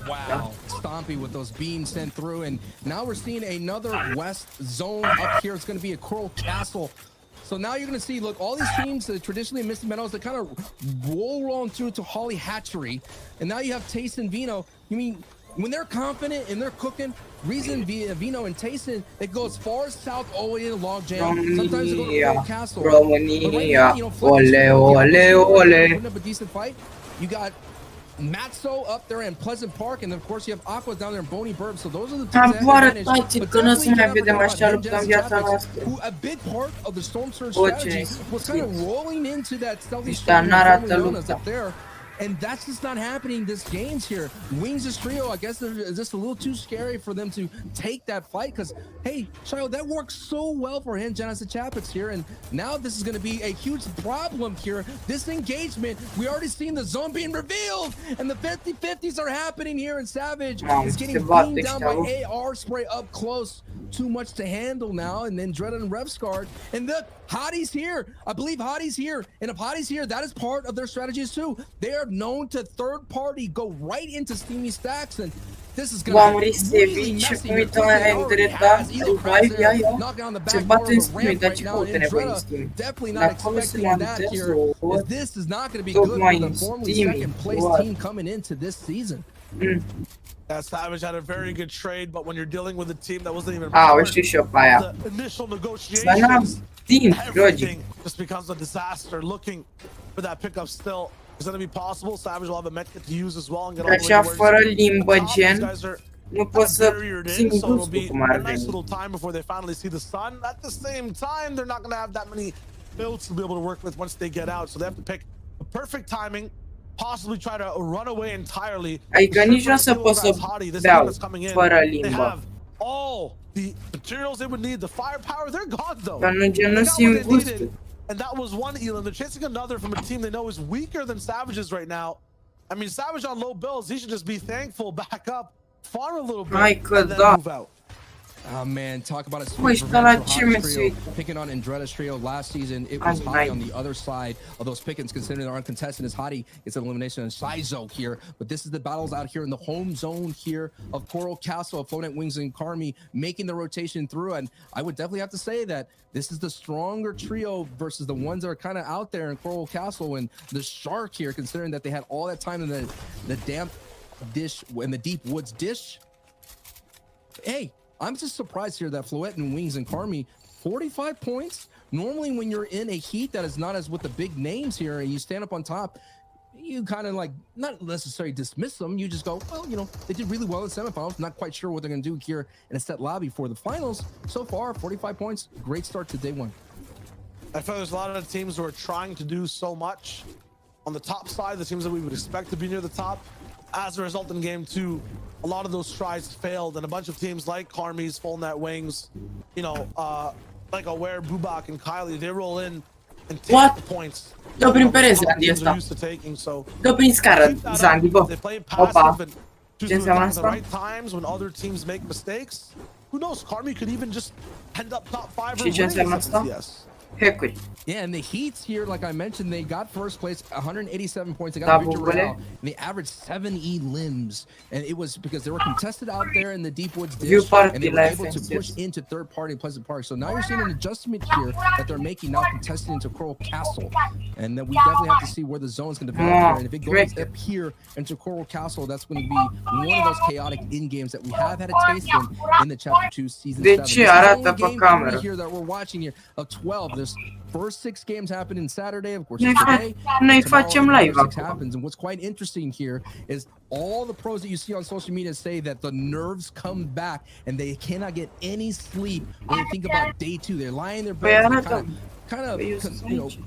Wow. Stompy with those beams sent through, and now we're seeing another west zone up here. It's going to be a Coral Castle. So now you're going to see, look, all these teams that traditionally Misty Meadows, they kind of roll on through to Holly Hatchery. And now you have Taste and Vino. You mean, when they're confident and they're cooking, Reason, Vino, and Tayson, they go as far as south all the way to Logjam. Sometimes they go to Coral Castle. Romania, ole, ole, ole. Putting up a decent fight. You got Matzo up there in Pleasant Park, and of course you have Aqua down there in Boney Burb. So those are the teams that advantage. But a big part of the Storm Surge strategy was kind of rolling into that stealthy storm up there. And that's just not happening this games here. Wings' trio, I guess they're just a little too scary for them to take that fight because, hey, Shiloh, that worked so well for him, Genesis Chapitz here. And now this is going to be a huge problem here. This engagement, we already seen the zone being revealed, and the 50-50s are happening here, and Savage is getting beamed down by AR spray up close. Too much to handle now, and then Dread and Revscard. And look, Hottie's here. I believe Hottie's here. And if Hottie's here, that is part of their strategies too. They are known to third party go right into Steamy Stacks, and this is going to be really messy. Knocking on the back door of the ramp right now, and Dread definitely not expecting that here. This is not going to be good for the formerly second place team coming into this season. Savage had a very good trade, but when you're dealing with a team that wasn't even part of the initial negotiations, everything just becomes a disaster. Looking for that pickup still is going to be possible. Savage will have a medkit to use as well and get all the way to These guys are barriered in, so it'll be a nice little time before they finally see the sun. At the same time, they're not going to have that many builds to be able to work with once they get out, so they have to pick the perfect timing. Possibly try to run away entirely. Adică nici nu o să pot să beau fără They limbă. have all the materials they would need, the firepower, they're gone though. Dar nu They gen got ăsta e what they îngustul. needed, and that was one elim. They're chasing another from a team they know is weaker than Savage's right now. I mean, Savage on low bills, he should just be thankful, back up, farm a little bit, Hai că and then da. move out. Oh man, talk about a Măi, sweep și ăla revenge for ce Hot's trio. mi-e Picking on Andretta's trio last season, it was Ai, Hottie on the other side of those pickings, considering they're uncontested as Hottie gets an elimination on Sizo here. But this is the battles out here in the home zone here of Coral Castle, of Fortnte, Wings, and Carmi making the rotation through. And I would definitely have to say that this is the stronger trio versus the ones that are kind of out there in Coral Castle. And the Shark here, considering that they had all that time in the damp dish, in the deep woods dish. Hey, I'm just surprised here that Floette and Wings and Carmi, 45 points. Normally when you're in a heat that is not as with the big names here and you stand up on top, you kind of like, not necessarily dismiss them. You just go, well, you know, they did really well in semifinals. Not quite sure what they're going to do here in a set lobby for the finals. So far, 45 points. Great start to day one. I feel there's a lot of teams who are trying to do so much on the top side, the teams that we would expect to be near the top. As a result, in game two, a lot of those strides failed, and a bunch of teams like Carmi's, Fullnet, Wings, you know, like Aware, Bubak, and Kylie, they roll in and take What? the points. Dă prin pereți, Other Zandy, teams are ăsta. used to taking, so Dă prin scară, Zandy, bă. they play Opa. passive and Ce choose to înseamnă attack at the asta? right times when other teams make mistakes. Who knows? Carmi could even just end up top 5 or Și ce winning înseamnă this asta? yes. Hackuri. Yeah, and the Heats here, like I mentioned, they got first place, 187 points. They got Da, the victory bubule. royale, and they averaged 7 limbs. And it was because they were contested out there in the Deep Woods dish, Viewparty and they were life able to and push yes. into third party Pleasant Park. So now you're seeing an adjustment here that they're making, now contested into Coral Castle. And then we definitely have to see where the zone's going to develop here. And if it goes up here into Coral Castle, that's going to be one of those chaotic in-games that we have had a taste in the Chapter 2 Season 7. De This ce is the arată only pe game cameră? here that we're watching here of 12. There's first 6 games happen in Saturday, of course. Noi Today, noi tomorrow, facem another live 6 acum. happens. And what's quite interesting here is all the pros that you see on social media say that the nerves come back and they cannot get any sleep when they think about day 2. They're lying in their Păi beds, arată. kind of, Păi eu sunt you know, aici.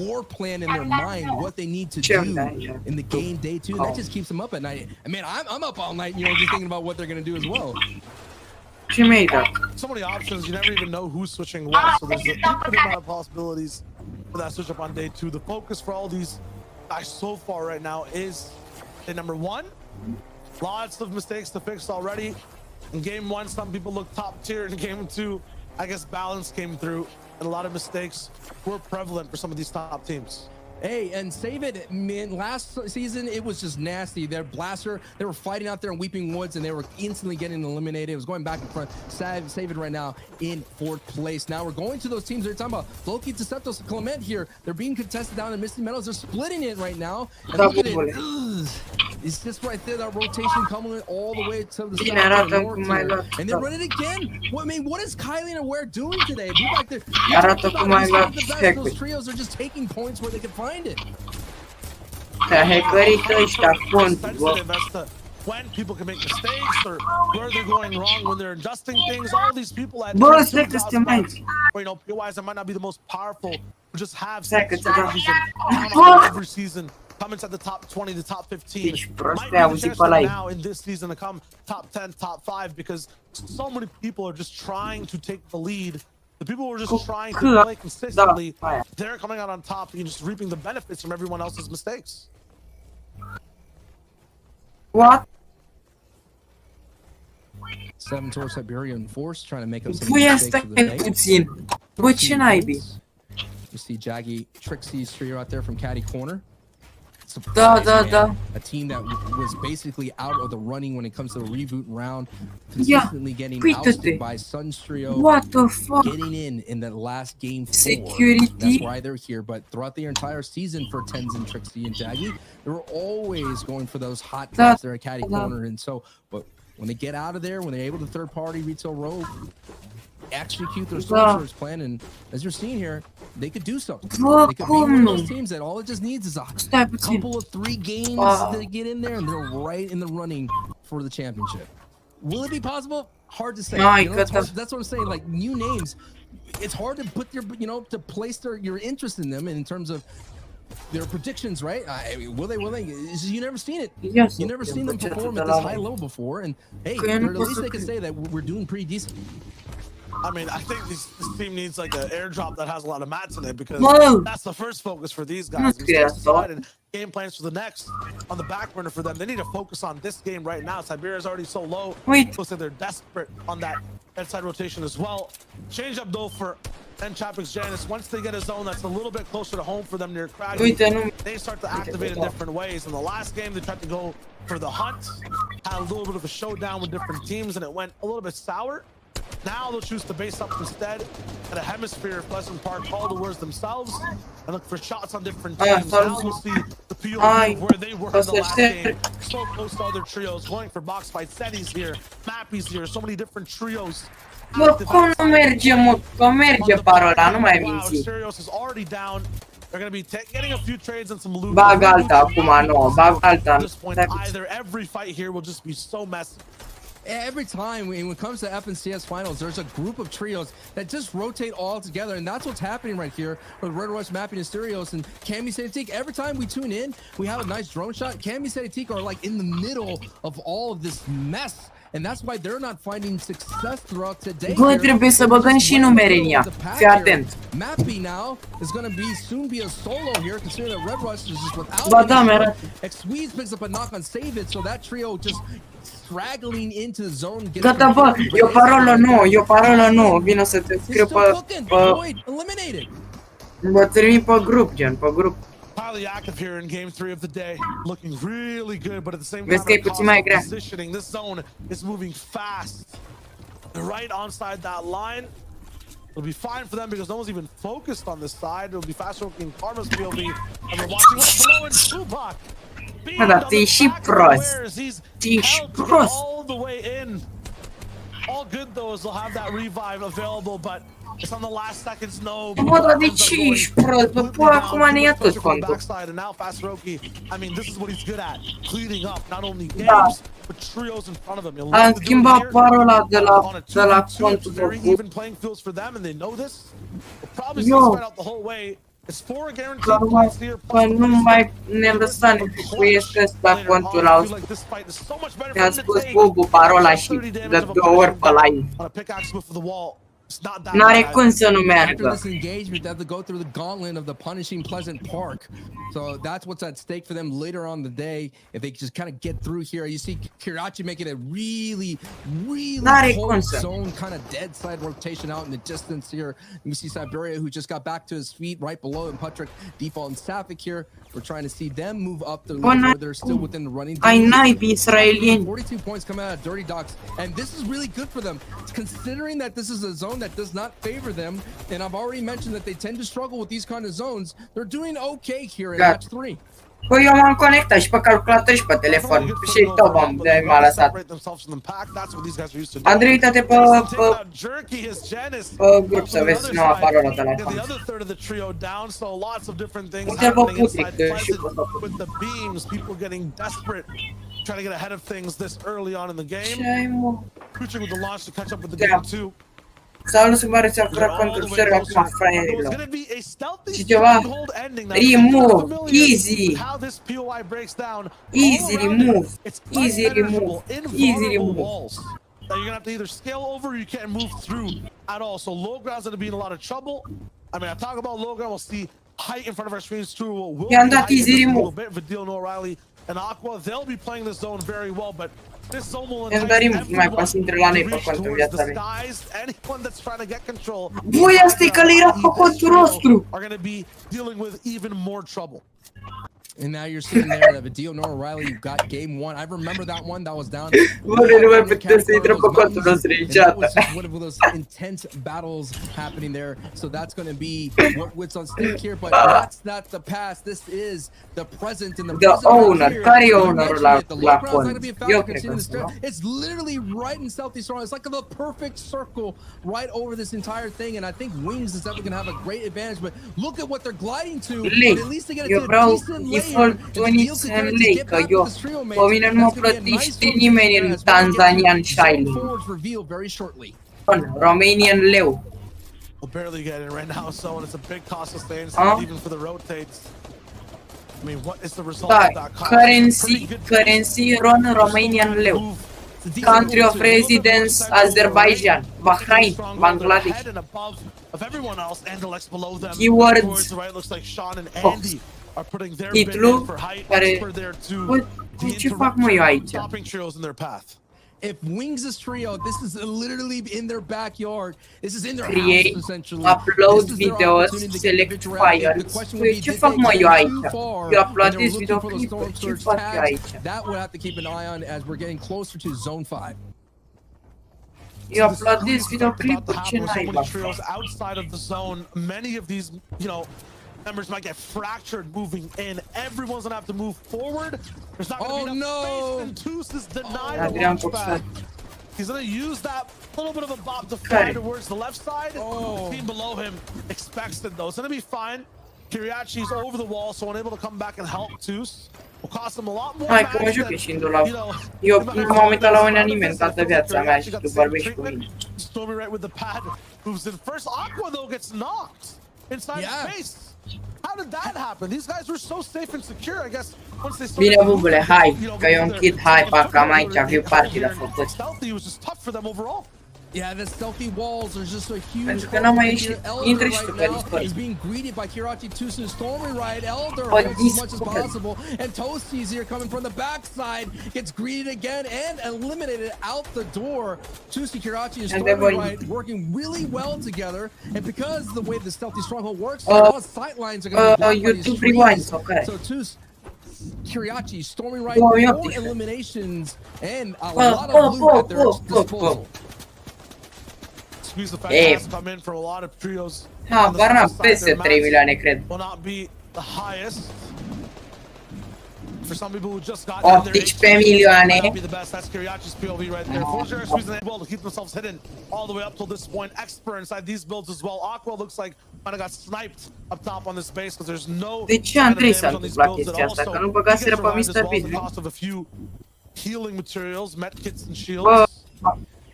war plan in their mind what they need to Ce do am de aici? in the game day 2. That just keeps them up at night. I mean, I'm up all night, you know, just thinking about what they're going to do as well. Ce mi-ai dat? So many options, you never even know who's switching what, so there's an infinite amount of possibilities for that switch up on day 2. The focus for all these guys so far right now is in number 1, lots of mistakes to fix already. In game 1, some people look top tier. In game 2, I guess balance came through and a lot of mistakes were prevalent for some of these top teams. Hey, and Save It, man, last season, it was just nasty. Their Blaster, they were fighting out there in Weeping Woods, and they were instantly getting eliminated. It was going back and front. Save It right now in 4th place. Now we're going to those teams they're talking about. Loki, Deceptos, Clement here. They're being contested down in Misty Meadows. They're splitting it right now. And look at it. Ugh. It's just right there, that rotation coming all the way to the Bine, south and arată north cum ai here. luat. And they're running again. Well, I mean, what is Kylie and Aware doing today? Be like they're Arată cum ai luat the best. hack-uri. Those trios are just taking points where they can find it. Te-a hackerit ăștia contul, bă. Sensitive as to when people can make mistakes or where they're going wrong when they're adjusting things. All these people at Bă, team stai că suntem spots, aici. or, you know, POIs that might not be the most powerful, who just have Stai set că ți-o dau. strategies and count on them every season. Come into the top 20, the top 15. Deci prost Might ai be the auzit chance pe for them live. now in this season to come top 10, top 5 because so many people are just trying to take the lead. The people who are just trying to Că- play consistently, da, aia. they're coming out on top and just reaping the benefits from everyone else's mistakes. What? 7 towards Siberian Force, trying to make up some Voia mistakes stai of the day. puțin. Bă, ce naibii? You see Jaggy Trixie's trio out there from Caddy Corner. Surprise, Da, da, man. da. A team that was basically out of the running when it comes to the reboot round, consistently getting uite-te. ousted by Sun's trio, What the fuck? getting in the last game 4. Security. That's why they're here. But throughout the entire season for Tens and Trixie and Jaggy, they were always going for those hot drops there at Caddy Corner. And so, but when they get out of there, when they're able to third-party retail rogue, execute their sorcerer's plan, and as you're seeing here, they could do something. Bă, They could be one of cum those nu? teams that all it just needs is a Stai puțin. couple of 3 games to get in there, and they're right in the running for the championship. Will it be possible? Hard to say. Ai, You know, it's că hard- that's what I'm saying. Like new names, it's hard to put your, to place your interest in them in terms of their predictions, right? I mean, will they? You never seen it. Yes. You never seen them perform at this high level before, and hey, at least they can say that we're doing pretty decent. I mean, I think this team needs like an airdrop that has a lot of mats in it because that's the first focus for these guys. And game plans for the next on the back burner for them. They need to focus on this game right now. Siberia's already so low. Looks like they're desperate on that inside rotation as well. Change up though for Chapik's Janus. Once they get a zone that's a little bit closer to home for them near Craggy, they start to activate in different ways. In the last game, they tried to go for the hunt, had a little bit of a showdown with different teams, and it went a little bit sour. Now they'll choose to base up instead at a hemisphere of Pleasant Park, all the words themselves, and look for shots on different teams. Now we'll see the POV where they were in the last game, so close to other trios, going for box fights. Seti's here, Mappy's here, so many different trios. Cum nu merge, mă, că merge parola, nu mai minți. Serios is already down. They're going to be getting a few trades and some loot. Bag alta acum, nu, bag alta. At this point, either every fight here will just be so messy. Every time when it comes to FNCS finals, there's a group of trios that just rotate all together, and that's what's happening right here with Red Rush, Mapping, and Stereos, and Cammy Setic. Every time we tune in, we have a nice drone shot. Cammy Setic are like in the middle of all of this mess, and that's why they're not finding success throughout today. Bă, trebuie să băgăm și numere în ea. Fii atent. Mappy now is going to soon be a solo here, considering that Red Rush is just without. Xweez picks up a knock on Save It, so that trio just straggling into the zone. Gata, bă, e o parolă nouă, vino să te scriu pe... Bă, trimit pe grup, gen, pe grup. Highly active here in game 3 of the day, looking really good, but at the same time, positioning. This zone is moving fast. They're right onside that line. It'll be fine for them because no one's even focused on this side. It'll be fast working Karma's POV, and we're watching what's below in Tupac. Da, tu ești și prost. Tu ești prost. All the way in. All good though is they'll have that revive available, but it's on the last seconds. No. Bă, dar de ce ești prost? Bă, până acum ne ia tot contul. And now Fast Roki, I mean, this is what he's good at, cleaning up not only games but trios in front of him. Am schimbat parola de la contul very even playing fields for them, and they know this. We'll probably see spread out the whole way. It's 4 guaranteed points here. Păi nu mai ne lăsa ne puiesc ăsta contul la te-a spus Bubu parola și de 2 ori pe line. N-are cum să nu meargă. After this engagement, they have to go through the gauntlet of the punishing Pleasant Park. So that's what's at stake for them later on the day. If they just kind of get through here, you see Kirachi making a really cold zone, kind of dead side rotation out in the distance here. You see Siberia, who just got back to his feet right below him. Patrick, Default, and Safik here. We're trying to see them move up the lead where they're still within the running. Ai naibii israelieni. 42 points coming out of Dirty Dogs, and this is really good for them, considering that this is a zone that does not favor them. And I've already mentioned that they tend to struggle with these kind of zones. They're doing okay here in match 3. Păi eu m-am conectat și pe calculator și pe telefon și tot m-a lăsat. Andrei, uite-te pe grup să vezi noua parolă de la fond. Uite-l pe Putric și pe tot. Trying to get ahead of things this early on in the game. Ce-ai, mă? Putric with the launch to catch up with the game 2. Sau nu se pare ți-a furat contul server acum, fraierilor. Și ceva, remove, easy, remove. You're gonna have to either scale over or you can't move through at all. So low ground's gonna be in a lot of trouble. I mean, I talk about low ground, we'll see height in front of our screens too. I-am dat easy remove. Vidil, no O'Reilly, and Aqua, they'll be playing this zone very well, but this zone will I-am dat remove, nu mai poate să intre la noi pe contul viața lui. Anyone that's trying to get control. Băi, asta e că le era pe contul nostru. Are gonna be dealing with even more trouble. And now you're sitting there at Vidil, no O'Reilly. You got game 1. I remember that one. That was down. One of those intense battles happening there. So that's going to be what's on stake here. But that's not the past. This is the present. And the owner. Care ownerul la cont. Eu cred că it's literally right in Southeast Toronto. It's like the perfect circle right over this entire thing. And I think Wings is definitely going to have a great advantage. But look at what they're gliding to. But at least they get a decent lane. Default în lei, că eu, pe mine nu mă plătește nimeni în Tanzanian Shining. Romanian leu. We'll barely get it right now, so it's a big cost to stay, and it's not even for the rotates. I mean, what is the result Da, of that contest? currency RON Romanian leu. Country of residence Azerbaijan, Bahrain, Bangladesh. Keywords. Titlu care... Bă, ce fac mă eu aici? If Wings' trio, this is literally in their backyard. This is in their Create, house, essentially. upload videos, select files. Păi ce fac mă eu aici? Eu uploadez videoclipuri, ce fac eu aici? That we'll have to keep an eye on as we're getting closer to Zone 5. Eu uploadez videoclipuri, ce naiba? Outside of the zone, many of these, you know, members might get fractured moving in. Everyone's gonna have to move forward. There's not gonna be enough space, and Toos is denied a launch pad. He's gonna use that little bit of a bop to fly towards the left side. The team below him expects it though. It's gonna be fine. Kiriachi's over the wall, so unable to come back and help Toos. Will cost him a lot more. Hai că mă joc și în dulap. Eu nu m-am uitat la un anime în toată viața mea și tu vorbești cu mine. Stormy right with the pad moves in first. Aqua though gets knocked inside space. How did that happen? These guys were so safe and secure, I guess. Once they started, bine, bubule, hai, că eu închid hype-a, că am aici Viewparty de făcut. Stealthy was just tough for them overall. Yeah, the stealthy walls are just a huge. Pentru că n-am mai ieșit, intră și tu pe Discord. He's being greeted by Kirachi Tusin, Stormy Ride, Elder holds as much as possible, and Toasty's here coming from the backside, gets greeted again and eliminated out the door. Tusi, Kirachi, and Stormy Ride working really well together, and because the way the stealthy stronghold works, all sight lines are going to be YouTube rewind, okay. So Tus, Kiriachi, Stormy Ride, 4 eliminations, and a lot of loot at their disposal. The fact has come in for a lot of trios. Ha, barna peste 3 milioane, cred. Will not be the highest. For some people who just got in there, 18 milioane. be the best. That's Kiriachi's POV right there. Fortnte is squeezing able to keep themselves hidden all the way up till this point. Expert inside these builds as well. Aqua looks like kind of got sniped up top on this base because there's no. De ce Andrei s-a întâmplat chestia asta? Că nu băgaseră pe Mr. Video. Healing materials, medkits and shields.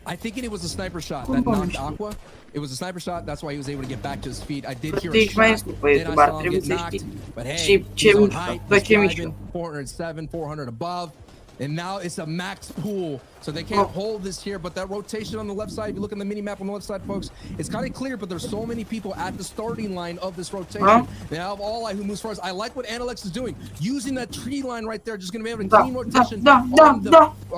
I think it was a sniper shot that knocked Aqua. It was a sniper shot. That's why he was able to get back to his feet. I did hear a shot. Then I saw him get knocked. But hey, he's on height. He's driving 407, 400 above. And now it's a max pool, so they can't hold this here. But that rotation on the left side, if you look on the mini map on the left side, folks, it's kind of clear. But there's so many people at the starting line of this rotation. They have all who moves first. I like what Analex is doing, using that tree line right there. Just going to be able to clean rotation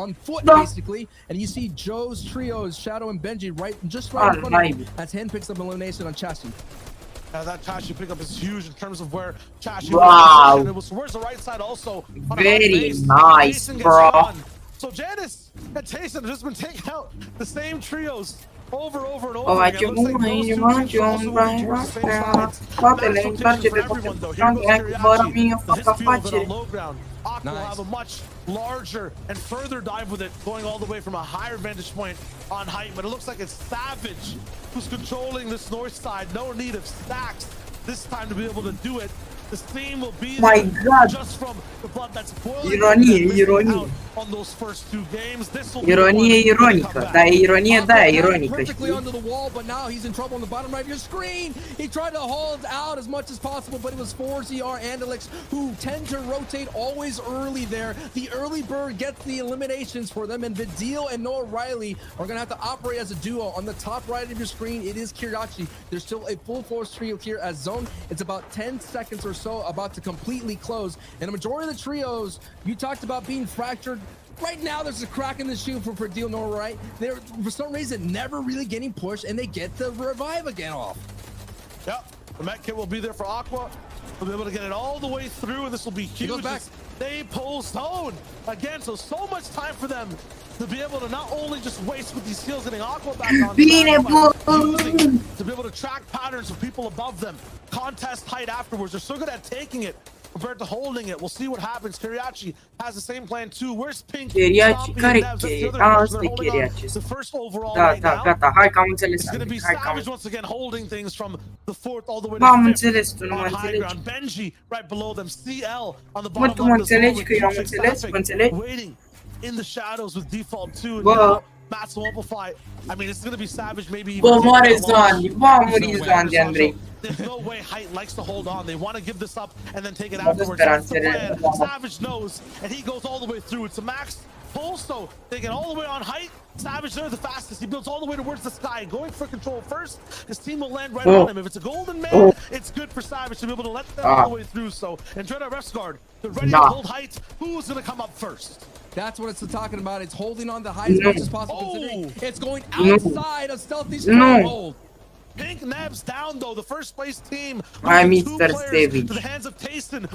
on foot, basically. And you see Joe's trios, Shadow and Benji, right in front of him. As Hen picks up elimination on Chassis. That Chashi pickup is huge in terms of where Chashi was. Where's the right side also? Very nice, bro. So Janice and Tayson have just been taking out the same trios over and over again. Looks like those two trios also working towards the same sides. Massive for everyone though. Here goes Kiriachi. His field at a low ground. Aqua will have a much larger and further dive with it, going all the way from a higher vantage point on height. But it looks like it's Savage who's controlling this north side. No need of stacks this time to be able to do it. The steam will be just from the blood that's boiling on those first two games. Ironie ironică, dar e ironie de-aia ironică, perfectly under the wall, but now he's in trouble on the bottom right of your screen. He tried to hold out as much as possible, but it was 4ZR and Alex who tend to rotate always early there. The early bird gets the eliminations for them, and Vidil and Noah Riley are going to have to operate as a duo. On the top right of your screen, it is Kiriachi. There's still a full force trio here as zone. It's about 10 seconds or so about to completely close, and a majority of the trios you talked about being fractured. Right now, there's a crack in the shoe for Deal Nora, right? They're, for some reason, never really getting pushed, and they get the revive again off. Yep, the med kit will be there for Aqua. We'll be able to get it all the way through, and this will be huge. They pull Stone again, so much time for them to be able to not only just waste with these heals, getting Aqua back on using, to be able to track patterns of people above them, contest height afterwards. They're so good at taking it compared to holding it. We'll see what happens. Kiriachi has the same plan too. Where's Pink? Kiriachi, care Kiriachi? The first overall gata, hai că am înțeles. It's going to be Savage once again holding things from the fourth all the way to the fifth. On high ground. Benji right below them. CL on the Mă, bottom tu mă înțelegi că eu am înțeles? Mă înțelegi? Waiting in the shadows with default 2. Mats will amplify. I mean, it's going to be Savage, maybe Bă, even. moare Zandy, bă, muri Zandy, Andrei. There's no way Height likes to hold on. They want to give this up and then take it Mă afterwards. That's the speranțele. plan. Savage knows, and he goes all the way through. It's a max pull, so they get all the way on Height. Savage there the fastest. He builds all the way towards the sky, going for control first. His team will land right on him. If it's a golden man, it's good for Savage to be able to let them all the way through. So, Andretta Refsguard, they're ready to hold Height. Who's going to come up first? That's what it's talking about. It's holding on the high as much as possible, considering it's going outside of Stealthy Stronghold. Pink Nebs down though, the first place team. Hai, Mr. Savage.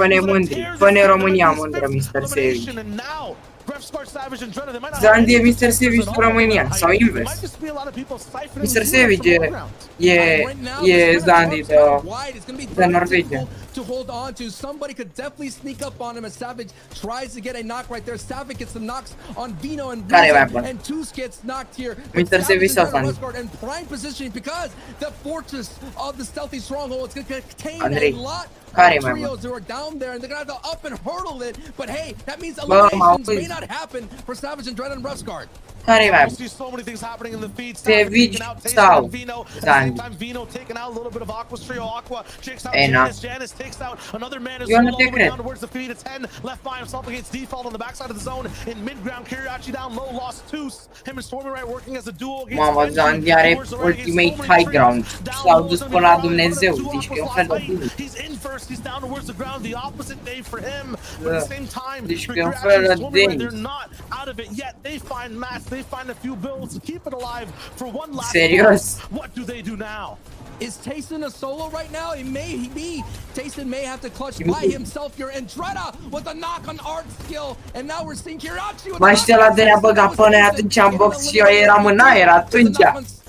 Pune mândri, pune România mândră, Mr. Savage. And now Refsguard, Savage, and Dread, they might not Zandy e Mr. Savage cu România, sau invers. Mr. Savage e Zandy de Norvegia. To hold on to. Somebody could definitely sneak up on him as Savage tries to get a knock right there. Savage gets some knocks on Vino and Tus gets knocked here. Mr. Savage in prime positioning because the fortress of the Stealthy Stronghold is going to contain a lot of trios who are down there, and they're going to have to up and hurdle it. But hey, that means eliminations may not happen for Savage and Dread and Refsguard. I see so many things happening in the feed. Savage out Vino. At the same time, Vino taking out a little bit of Aqua's trio. Aqua takes out Janice. Janice takes out another man as well all the way down towards the feed. It's 10 left by himself against Default on the backside of the zone. In mid-ground, Kiriachi down low, lost Tus. Him and Stormy right working as a duo against Mamă, Zandy are ultimate high ground. S-au dus până la Dumnezeu. Deci că e un fel de bun. He's in first. He's down towards the ground. The opposite day for him. But at the same time, deci că e un fel de bun. they're not out of it yet. They find Mats. They find a few builds to keep it alive for one last. Serios? What do they do now? Is Tayson a solo right now? He may be. Tayson may have to clutch by himself here. And Dreda with a knock on art skill. And now we're seeing Kiriachi with Mai știu la de ne-a băgat până atunci în box și eu eram în aer atunci.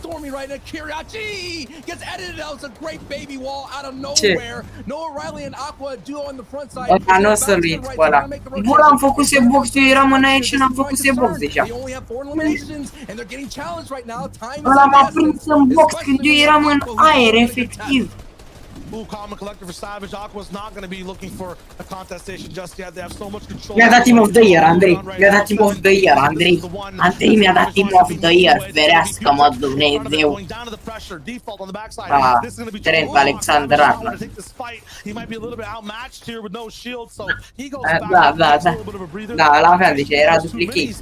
Stormy right now. Kiriachi gets edited out. It's a great baby wall out of nowhere. Noah Riley and Aqua duo on the front side. Ăla nu o să-l uit pe ăla. Bă, am făcut se box, eu eram în aer și n-am făcut se box deja. Ăla m-a prins în box când eu eram în aer, efectiv. Common collector for Savage. Aqua's not going to be looking for a contestation just yet. They have so much control. Mi-a dat team of the year, Andrei. Mi-a dat team of the year, Andrei. Andrei mi-a dat team of the year. Ferească-mă Dumnezeu. Da, Trent Alexander-Arnold. Da, l-aveam deja, era duplicate.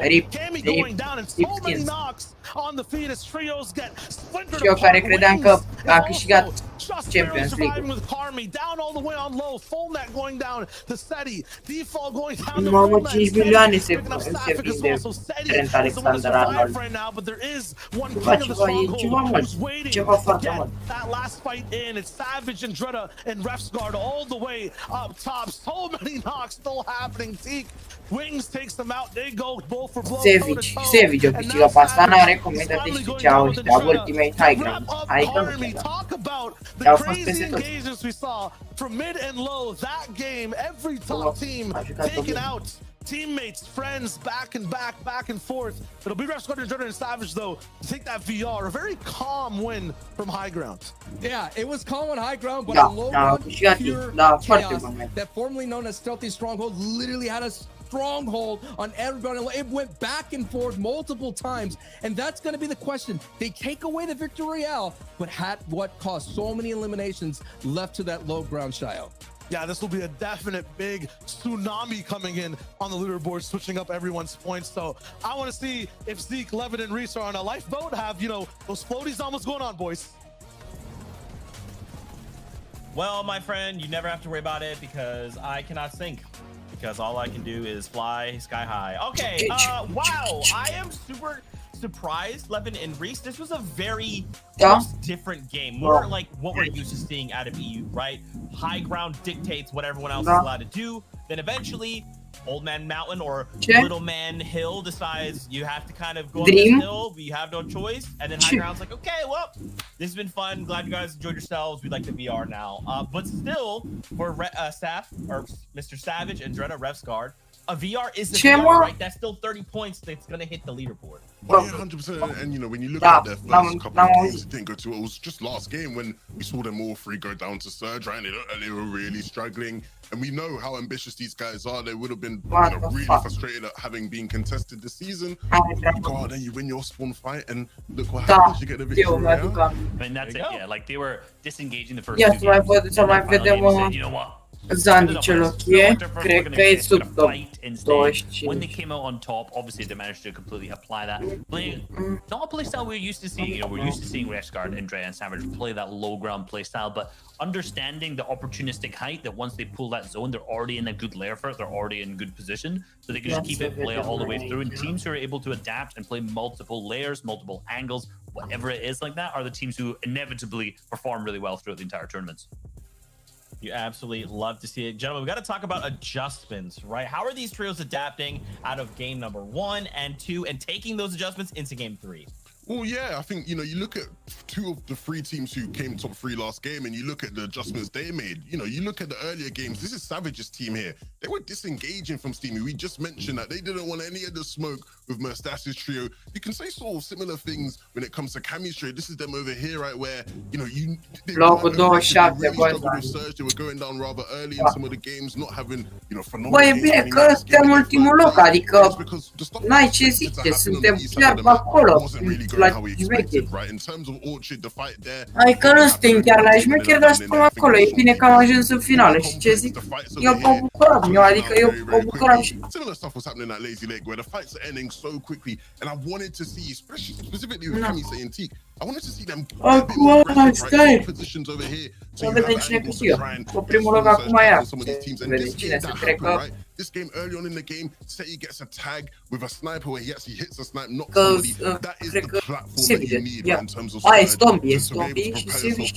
Rip skins. Și eu care credeam că a câștigat Champions League. Mamă, 5 milioane se vinde Trent Alexander-Arnold. Ceva mult, ceva foarte mult. Savage and Dreda and Refsguard all the way up top. So many knocks still happening. Teak Wings takes them out. They go blow for blow. Savage o câștigă pe asta, n-are cum să te știau ăștia, ultimate high ground. Talk about the crazy engagements we saw from mid and low. That game, every top team taking out teammates, friends, back and forth. It'll be Refsguard and Jordan and Savage though to take that VR. A very calm win from high ground. Yeah, it was calm on high ground, but on low ground, pure chaos. That formerly known as Stealthy Stronghold literally had a stronghold on everybody. It went back and forth multiple times, and that's going to be the question. They take away the victory royale, but had what caused so many eliminations left to that low ground, Shio. Yeah, this will be a definite big tsunami coming in on the leaderboard, switching up everyone's points. So I want to see if Zeke, Levin, and Reese are on a lifeboat. Have, you know, those floaties on. What's going on, boys? Well, my friend, you never have to worry about it because I cannot sink. Because all I can do is fly sky high. Okay, wow, I am super surprised, Levin and Reese. This was a very different game. More like what we're used to seeing out of EU, right? High ground dictates what everyone else is allowed to do. Then eventually, Old Man Mountain or Little Man Hill decides you have to kind of go up this hill, but you have no choice. And then High Ground's like, okay, well, this has been fun. Glad you guys enjoyed yourselves. We like the VR now. But still, for Mr. Savage and Dreda Refsguard, a VR is the VR, right? That's still 30 points that's going to hit the leaderboard. Oh, yeah, 100%. And, when you look at their first couple of games, it didn't go too well. It was just last game when we saw them all three go down to Surge, right? And they looked like they were really struggling. And we know how ambitious these guys are. They would have been really frustrated at having been contested this season. You go out there, you win your spawn fight, and look what happens. You get the victory. I mean, that's it, yeah. Like, they were disengaging the first Ia two să mai games. văd, să mai vedem You know what? Zandy Celochie, cred că e sub top 25. When they came out on top, obviously they managed to completely apply that. Not a playstyle we're used to seeing. We're used to seeing Reshguard, Andrea, and Savage play that low ground playstyle, but understanding the opportunistic height that once they pull that zone, they're already in a good layer for it. They're already in good position, so they can just keep it play all the way through. And teams who are able to adapt and play multiple layers, multiple angles, whatever it is like that, are the teams who inevitably perform really well throughout the entire tournaments. You absolutely love to see it. Gentlemen, we've got to talk about adjustments, right? How are these trios adapting out of game number 1 and 2 and taking those adjustments into game 3? Well, yeah, I think, you look at 2 of the 3 teams who came top 3 last game, and you look at the adjustments they made. You look at the earlier games. This is Savage's team here. They were disengaging from Steamy. We just mentioned that they didn't want any of the smoke with Mustache's trio. You can say sort of similar things when it comes to Cammy's trio. This is them over here, right, where, they really struggled with Surge. They were going down rather early in some of the games, not having, phenomenal. Băi, e bine că suntem ultimul loc, adică n-ai ce zice, suntem chiar pe acolo. Right, in terms of Orchard, the fight there. Adică nu suntem chiar la șmecher, dar suntem acolo. E bine că am ajuns în finală. Și ce zic? Eu mă bucuram. Adică eu mă bucuram și... Similar stuff was happening at Lazy Lake, where the fights are ending so quickly, and I wanted to see, specifically with Cammy saying Teak, I wanted to see them positions over here. So you have angles to try and some of these teams. And this game that happened, right? This game early on in the game, Seti gets a tag with a sniper where he actually hits a snipe, knocks somebody. That is the platform that you need, right, in terms of to be able to propel yourself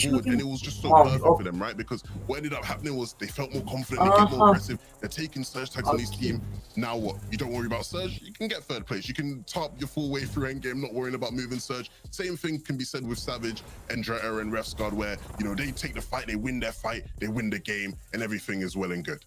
forward. And it was just so perfect for them, right? Because what ended up happening was they felt more confident, they get more aggressive. They're taking Surge tags on these team. Now what? You don't worry about Surge, you can get 3rd place. You can top your full way through endgame, not worrying about moving Surge. Same thing can be said with Savage, Andrea, and Refsguard, where, they take the fight, they win their fight, they win the game, and everything is well and good.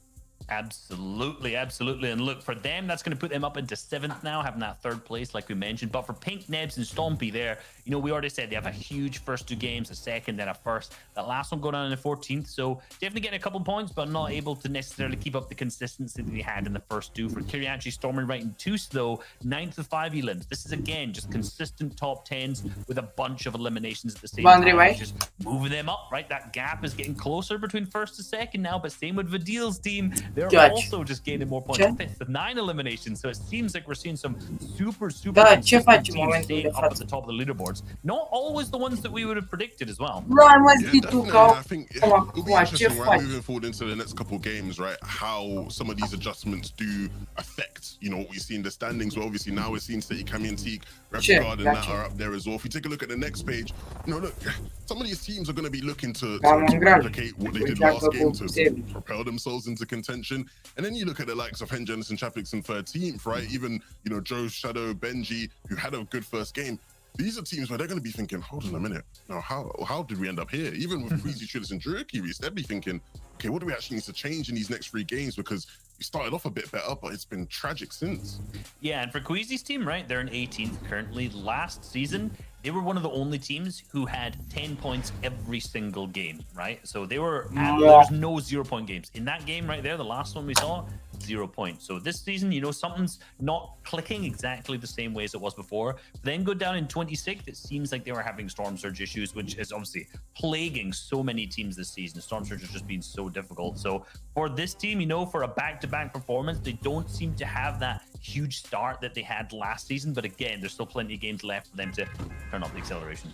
Absolutely, absolutely. And look, for them, that's going to put them up into 7th now, having that 3rd place, like we mentioned. But for Pink, Nebs, and Stompy there, we already said they have a huge first 2 games, a second, then a first. That last one going on in the 14th. So definitely getting a couple points, but not able to necessarily keep up the consistency that they had in the first 2. For Kiriachi, Stormy right in 2th, though, 9th with 5 elims. This is, again, just consistent top 10s with a bunch of eliminations at the same time. Just moving them up, right? That gap is getting closer between 1st and 2nd now, but same with Vadil's team. They're also just gaining more points. 5th with 9 eliminations. So it seems like we're seeing some super teams staying up at the top of the leaderboards. Not always the ones that we would have predicted as well. I think it'll be interesting, right, moving forward into the next couple of games, right, how some of these adjustments do affect, what we see in the standings. Well, obviously now we're seeing City, Cammy, and Teak, Refsguard, and that are up there as well. If you take a look at the next page, look, some of these teams are going to be looking to replicate what they did last game to propel themselves into contention. And then you look at the likes of Hengenis and Chapix in 13th, right? Even, Joe, Shadow, Benji, who had a good first game. These are teams where they're going to be thinking, hold on a minute. Now, how did we end up here? Even with Queasy, Trillis, and Drukiris, they'd be thinking, okay, what do we actually need to change in these next 3 games? Because we started off a bit better, but it's been tragic since. Yeah, and for Queasy's team, right, they're in 18th currently. Last season, they were one of the only teams who had 10 points every single game, right? So they were there's no 0-point games. In that game right there, the last one we saw, 0 points. So this season, something's not clicking exactly the same way as it was before. Then go down in 26th, it seems like they were having Storm Surge issues, which is obviously plaguing so many teams this season. Storm Surge has just been so difficult. So for this team, for a back-to-back performance, they don't seem to have that huge start that they had last season. But again, there's still plenty of games left for them to turn up the acceleration.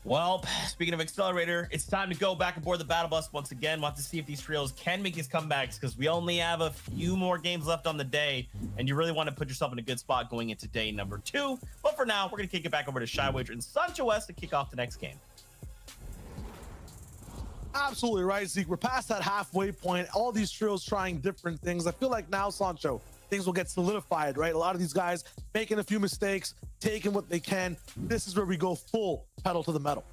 Well, speaking of accelerator, it's time to go back aboard the battle bus once again. We'll have to see if these trios can make these comebacks, because we only have a few more games left on the day, and you really want to put yourself in a good spot going into day number 2. But for now, we're going to kick it back over to Shy Wager and Sancho West to kick off the next game. Absolutely right, Zeke. We're past that halfway point. All these trios trying different things. I feel like now, Sancho, things will get solidified, right? A lot of these guys making a few mistakes, taking what they can. This is where we go full pedal to the metal.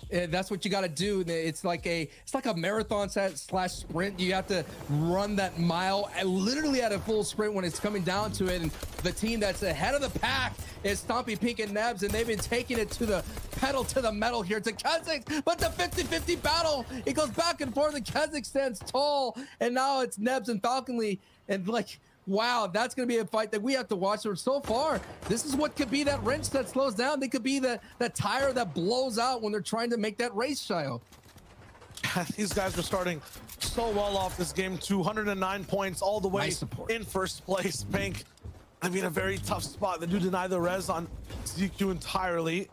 That's what you got to do. It's like a marathon slash sprint. You have to run that mile literally at a full sprint when it's coming down to it. And the team that's ahead of the pack is Stompy Pink and Nebs, and they've been taking it to the pedal to the metal here to Kazakhs. But the 50-50 battle, it goes back and forth. And Kazakhs stands tall, and now it's Nebs and Falconly, and like. Wow, that's going to be a fight that we have to watch. So far, this is what could be that wrench that slows down. They could be that tire that blows out when they're trying to make that race, Shio. These guys are starting so well off this game. 209 points all the way in first place. Pink, I mean, a very tough spot. They do deny the res on ZQ entirely.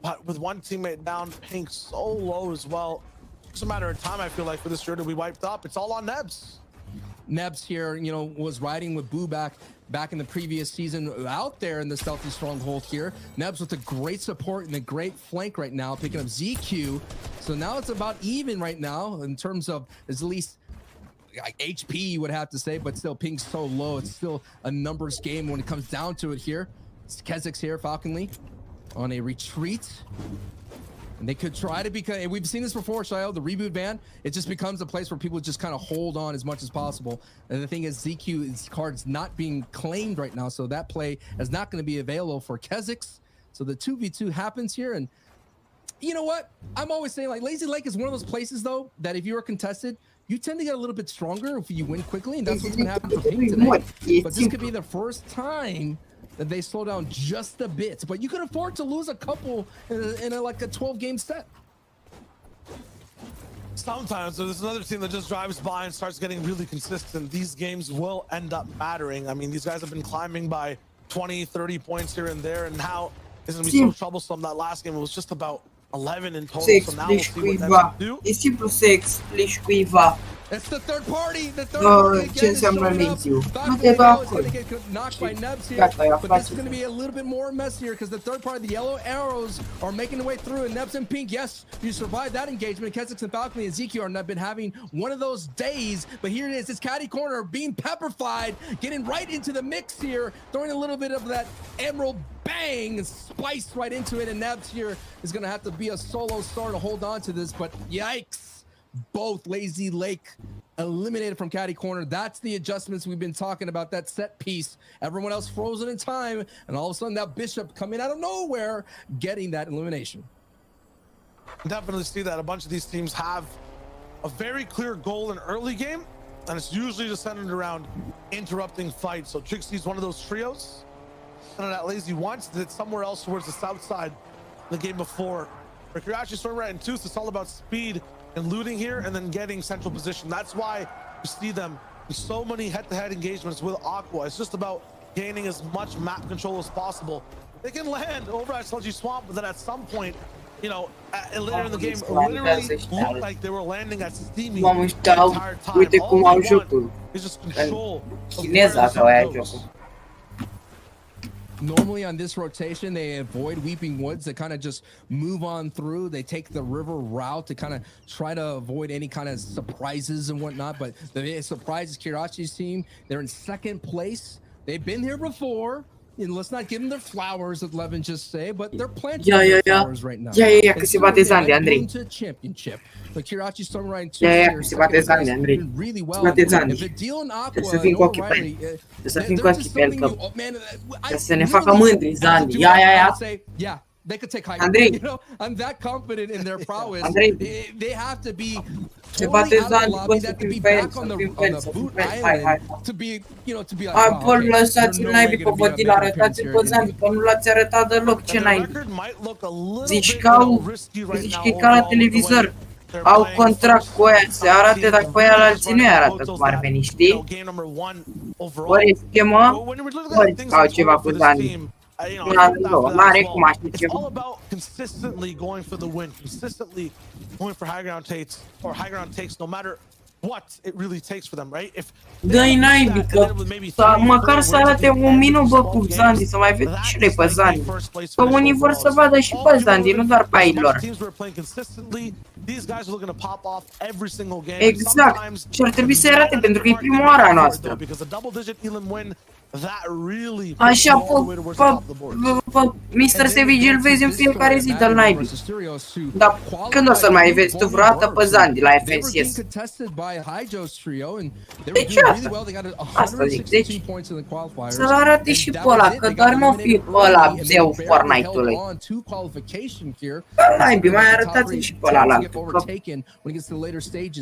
But with one teammate down, Pink so low as well. It's a matter of time, I feel like, for this year to be wiped up. It's all on Nebs. Nebs here, you know, was riding with Boo back in the previous season out there in the stealthy stronghold here. Nebs with a great support and a great flank right now, picking up ZQ. So now it's about even right now in terms of at least like HP, you would have to say, but still Pink's so low. It's still a numbers game when it comes down to it here. It's Kazakhs here, Falconly on a retreat. And they could try to become, we've seen this before, Shio, the reboot van, it just becomes a place where people just kind of hold on as much as possible. And the thing is, ZQ's card's not being claimed right now, so that play is not going to be available for Kazakhs. So the 2v2 happens here, and you know what? I'm always saying, like, Lazy Lake is one of those places, though, that if you are contested, you tend to get a little bit stronger if you win quickly, and that's what's going to happen for Pink today. But this could be the first time that they slow down just a bit, but you can afford to lose a couple in like a 12-game set. Sometimes there's another team that just drives by and starts getting really consistent. These games will end up mattering. I mean, these guys have been climbing by 20, 30 points here and there, and now it's gonna be so troublesome. That last game, it was just about 11 in total. So now we'll see what Nebs do. E simplu să explici cuiva. It's the third party. The third party again ce is înseamnă showing up. Liziu. Nu te Falconly dau is acolo. going to get knocked by Nebs here, Gata, but this is going to be a little bit more messier because the third party, the yellow arrows, are making their way through, and Nebs and Pink, yes, you survived that engagement. Kazakhs and Falconly and ZQ are not been having one of those days, but here it is. It's Caddy Corner being pepperfied, getting right into the mix here, throwing a little bit of that emerald bang spliced right into it, and Nebs here is going to have to be a solo star to hold on to this, but yikes, both Lazy Lake eliminated from Caddy Corner. That's the adjustments we've been talking about, that set piece. Everyone else frozen in time, and all of a sudden that Bishop coming out of nowhere, getting that elimination. Definitely see that. A bunch of these teams have a very clear goal in early game, and it's usually just centered around interrupting fights. So Trixie's one of those trios. And that Lazy once did it somewhere else towards the south side the game before. If you're actually swimming right in twos, it's all about speed and looting here and then getting central position. That's why you see them in so many head-to-head engagements with Aqua. It's just about gaining as much map control as possible. They can land over at Sludgy Swamp, but then at some point, you know, later in the game, literally looked like they were landing at Steamy the entire time. Uite cum au All they jocul. want is just control of Chineza where sau aia the zone goes. jocul. Normally on this rotation, they avoid Weeping Woods. They kind of just move on through. They take the river route to kind of try to avoid any kind of surprises and whatnot. But the surprise is Kirachi's team. They're in second place. They've been here before. And let's not give them their flowers, let Levin just say, but they're planting their flowers right now. Ia, că se bate Zandy, Andrei. To championship. But Kirachi's throwing right into Că se bate Zandy, Andrei. really well. Se bate Zandy. If the deal in Aqua, Trebuie să fim cu ochii pe el. Trebuie să fim cu ochii pe el, că trebuie să ne facă mândri, Zandy. Ia. Yeah, they could take high. Andrei. You know, I'm that confident in their prowess. Andrei. They have to be Se bate totally out of the Zandy, lobby. poți They să have to fim be pe el, back să on the fim pe el, să fim boot pe el. Hai. island to be, you know, to be like, Apoi okay, lăsați-l there's no naibii way pe gonna be a Votila, better appearance arătați-l here. pe Zandy, că nu l-ați arătat deloc, ce naibii. Zici că e ca la televizor. Au contract cu aia, se arată, dar cu aia la alții nu arată cum ar veni, știi? Ori e schemă, ori au ceva cu Zandy. N-are cum a ști ceva. All about consistently going for the win, consistently going for high ground takes or high ground takes, no matter what it really takes for them, right? If Dă-i naibii, că măcar să arate un minut, bă, cu Zandy, să mai vezi și noi pe Zandy. Că unii vor să vadă și pe Zandy, nu doar pe ai lor. Exact, și ar trebui să-i arate, pentru că e prima oară a noastră. that really Așa, all the way to towards the top of the board. Mr. Savage îl vezi în fiecare zi de-al naibii. Dar când o să mai vezi tu vreodată pe Zandy la FNCS? De ce asta zic, deci să-l arate și pe ăla, că doar nu fi pe ăla zeu Fortnite-ului. Naibii, mai arătați și pe ăla la altul, că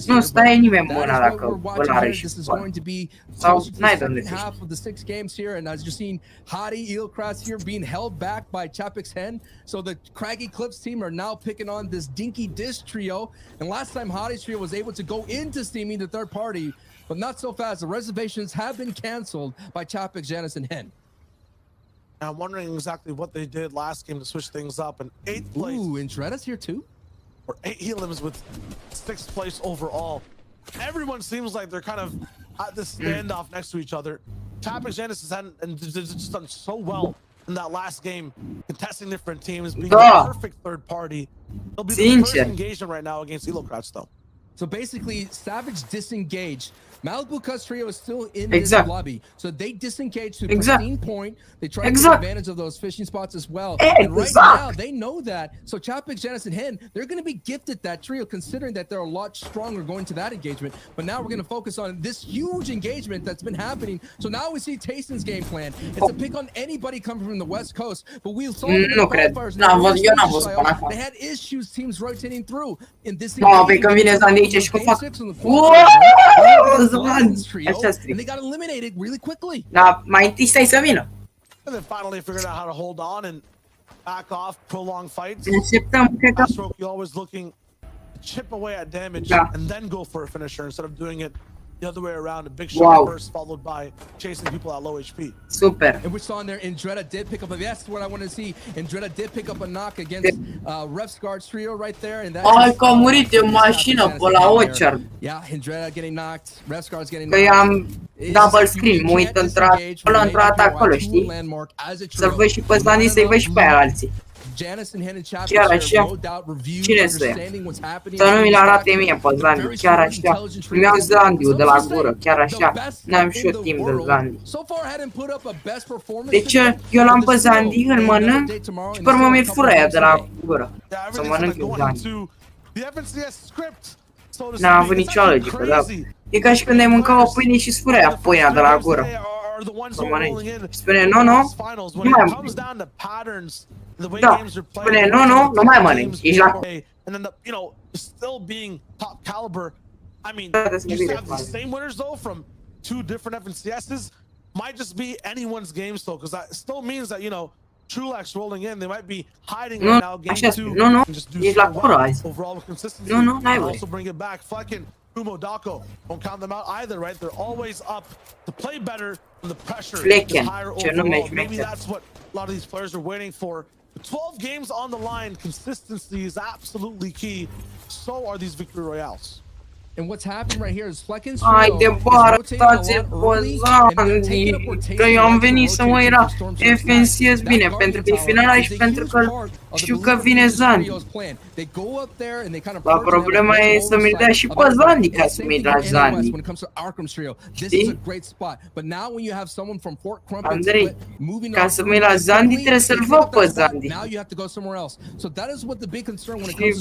nu stai nimeni mâna dacă ăla are și pe ăla. Sau n-ai de unde să știi. Games here, and as you're seeing, Hadi Eelkras here being held back by Chapix Hen. So the Craggy Clips team are now picking on this Dinky Dish trio. And last time Hadi's trio was able to go into steaming the third party, but not so fast. The reservations have been canceled by Chapix, Janice, and Hen. I'm wondering exactly what they did last game to switch things up. And 8th place. Ooh, and Shredda's here too? Or 8 helims with 6th place overall. Everyone seems like they're kind of at this standoff next to each other. Chapix Genesis had and just done so well in that last game, contesting different teams, being a perfect third party. They'll be the first engagement right now against Eelkras though. So basically, Savage disengaged. Malibu Cuts trio is still in this lobby, so they disengage to 15 point. They try to take advantage of those fishing spots as well. And right now, they know that. So Chapix, Janice, and Hen, they're going to be gifted that trio, considering that they're a lot stronger going to that engagement. But now we're going to focus on this huge engagement that's been happening. So now we see Tayson's game plan. It's a pick on anybody coming from the West Coast. But we saw they had issues, teams rotating through in this and they got eliminated really quickly. Mai întâi stai să vină. And then finally figured out how to hold on and back off, prolong fights. You always looking to chip away at damage and then go for a finisher instead of doing it the other way around. A big shot first, followed by chasing people at low HP. Super. And we saw in there, Indretta did pick up a. That's what I want to see. Indretta did pick up a knock against Refsguard's trio right there, and that. Că a murit de mașină pe la Orchard. Yeah, Indretta getting knocked. Refsguard's getting knocked. Că am double screen, mă uit într-o acolo, știi? Să-l văd și pe Zandy, să-i văd și pe aia alții. Chiar așa, cine să ia? Să nu mi-l arate mie pe Zandy, chiar așa. Îmi iau Zandy-ul de la gură, chiar așa. N-am și eu timp de Zandy. Deci eu l-am pe Zandy, îl mănânc și pe urmă mi-l fură aia de la gură. Să mănânc eu Zandy. N-a avut nicio logică, dar e ca și când ai mânca o pâine și-ți fură aia pâinea de la gură. Să mănânci. Spune, nu mai mănânci. Da, spune, nu mai mănânci, ești la and then still being top caliber. I mean, you have the same winners though from 2 different FNCSs. Might just be anyone's game still, because that still means that Trulax rolling in, they might be hiding right now. Game 2, and just do so well overall with consistency. And also bring it back. Fucking Kumo Dako, don't count them out either, right? They're always up to play better when the pressure is higher overall. Maybe that's what a lot of these players are waiting for. 12 games on the line, consistency is absolutely key. So are these victory royales. And what's happened right here is Flecken's Hai de bară, stați-l pe Zandy, că eu am venit să mă era FNCS bine, pentru că e finala și pentru că știu că vine Zandy. Dar problema e să mi-l dea și pe Zandy ca să mi-l dea Zandy. Știi? Andrei, ca să mi-l dea Zandy trebuie să-l văd pe Zandy. Și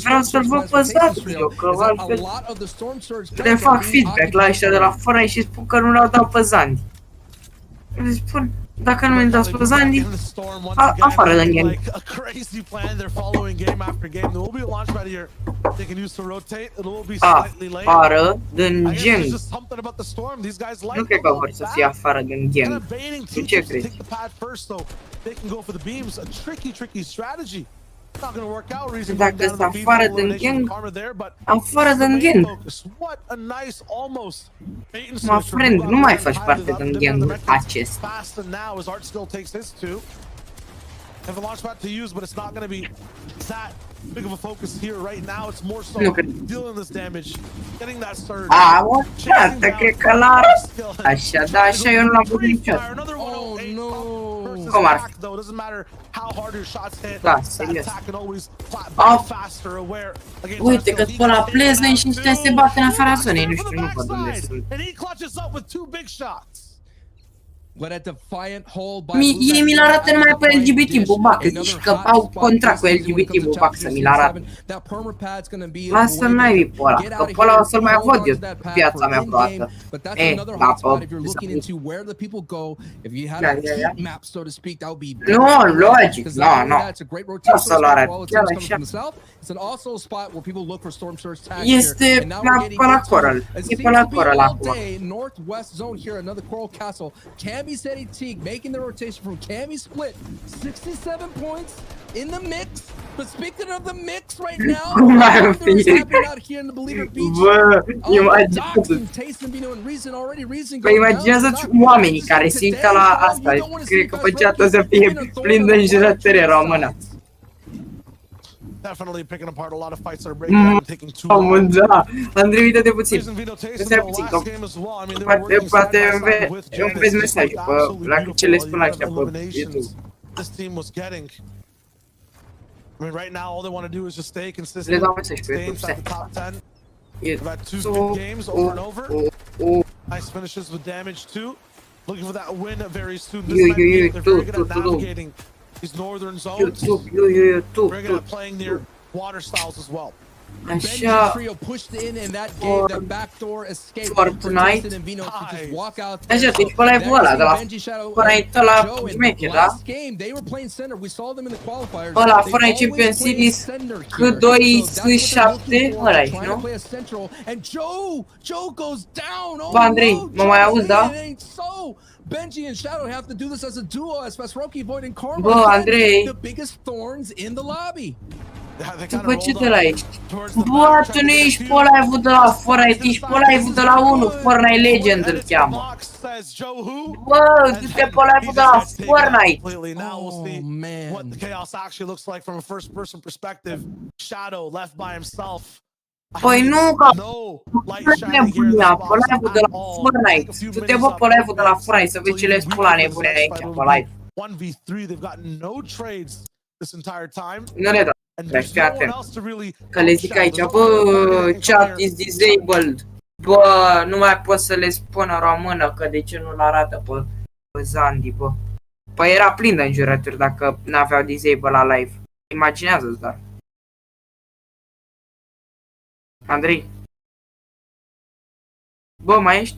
vreau să-l văd pe Zandy, eu, că altfel le fac feedback la ăștia de la Fortnite și spun că nu l-au dat pe Zandy. Le spun, dacă nu mi-l dați pe Zandy, afară din game. Afară din game. Nu cred că vor să fie afară din game. Tu ce crezi? Dacă sunt afară din gang, afară din gang. Mă friend, nu mai faci parte din gangul acesta. Big of a focus here right now. It's more so dealing this damage, getting that surge. Uite, cred că l-a așa, da, așa eu nu l-am putut niciodată. Oh, no. Cum ar fi? Da, serios. Uite că pe la Pleasant și ăștia se bate în afara zonei, nu știu, nu văd unde sunt. What a defiant hold by Ei mi-l arată numai pe LGBT bubac, zici că au contract cu LGBT bubac să mi-l arată. Lasă-l naibii pe ăla, că pe ăla o să-l mai văd eu viața mea vreodată. Nu, logic, nu. O să-l arăt, chiar așa. Este pe la Coral, e pe la Coral acum. Northwest zone here, another Coral Castle. Cammy said Teague making the rotation from Cammy split. 67 points in the mix. But speaking of the mix right now, what's happening out here in the Believer Beach? Păi imaginează-ți oamenii care simt ca la asta. Cred că pe chat o să fie plin de înjurătări română. Definitely picking apart a lot of fights that are breaking down and taking too long. Da, Andrei, uite-te puțin. Stai puțin, că poate vezi mesajul la ce le spun așa pe YouTube. This team was getting. I mean, right now all they want to do is just stay consistent. Le dau mesaj pe Stay YouTube, inside stai. the top 10. They've had two big games over and over. Nice finishes with damage too. Looking for that win very soon. This time they're very good at navigating these northern zones. Very good at playing their water styles as well. Așa, Fortnite. Așa, deci pe live-ul ăla, de la Fortnite ăla șmecher, da? Ăla, Fortnite Champion Series K2-7, ăla ești, nu? Bă, Andrei, mă mai auzi, da? Benji and Shadow have to do this as a duo as Fasroki, Void and Karma. Bă, Andrei. The biggest thorns in the lobby. După ce te la ești? Bă, tu nu ești pe live-ul de la Fortnite, ești pe live-ul de la 1, Fortnite Legend îl cheamă. Bă, du-te pe live-ul de la Fortnite. Oh, man. What the chaos actually looks like from a first-person perspective. Shadow left by himself. Păi nu, că nebunia, pe live-ul de la Fortnite. Tu te bă pe live-ul de la Fortnite să vezi ce le spun la nebunia aici pe live. 1v3, they've gotten no trades this entire time. Nu le dau. Fii atent, că le zic aici, bă, chat is disabled, bă, nu mai pot să le spun în română, că de ce nu-l arată pe Zandy, bă. Păi era plin de înjurături dacă n-aveau disable la live, imaginează-ți doar. Andrei? Bă, mai ești?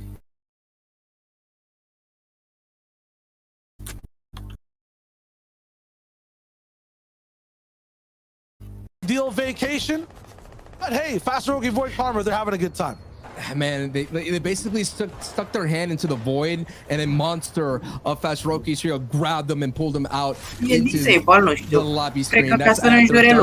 Deal vacation, but hey, Fasroki, Void, Karma, they're having a good time. Man, they basically stuck their hand into the void, and a monster of Fasroki's trio grabbed them and pulled them out into the lobby screen. That's after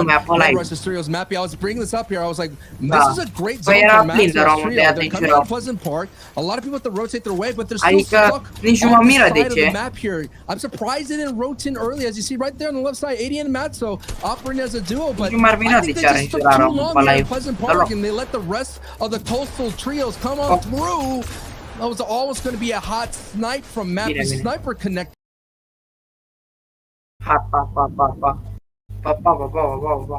Rush's Mappy. I was bringing this up here. I was like, this is a great zone for Mappy's trio. They're coming out of Pleasant Park. A lot of people have to rotate their way, but they're still stuck on the side of the map here. I'm surprised they didn't rotate early, as you see right there on the left side. 80 and Matzo operating as a duo, but I think they just took too long here in Pleasant Park, and they let the rest of the coastal trios come on through. That was always going to be a hot snipe from Mappy. Sniper connect. Ha, pa, pa, pa, pa. Pa, pa, pa, pa, pa, pa.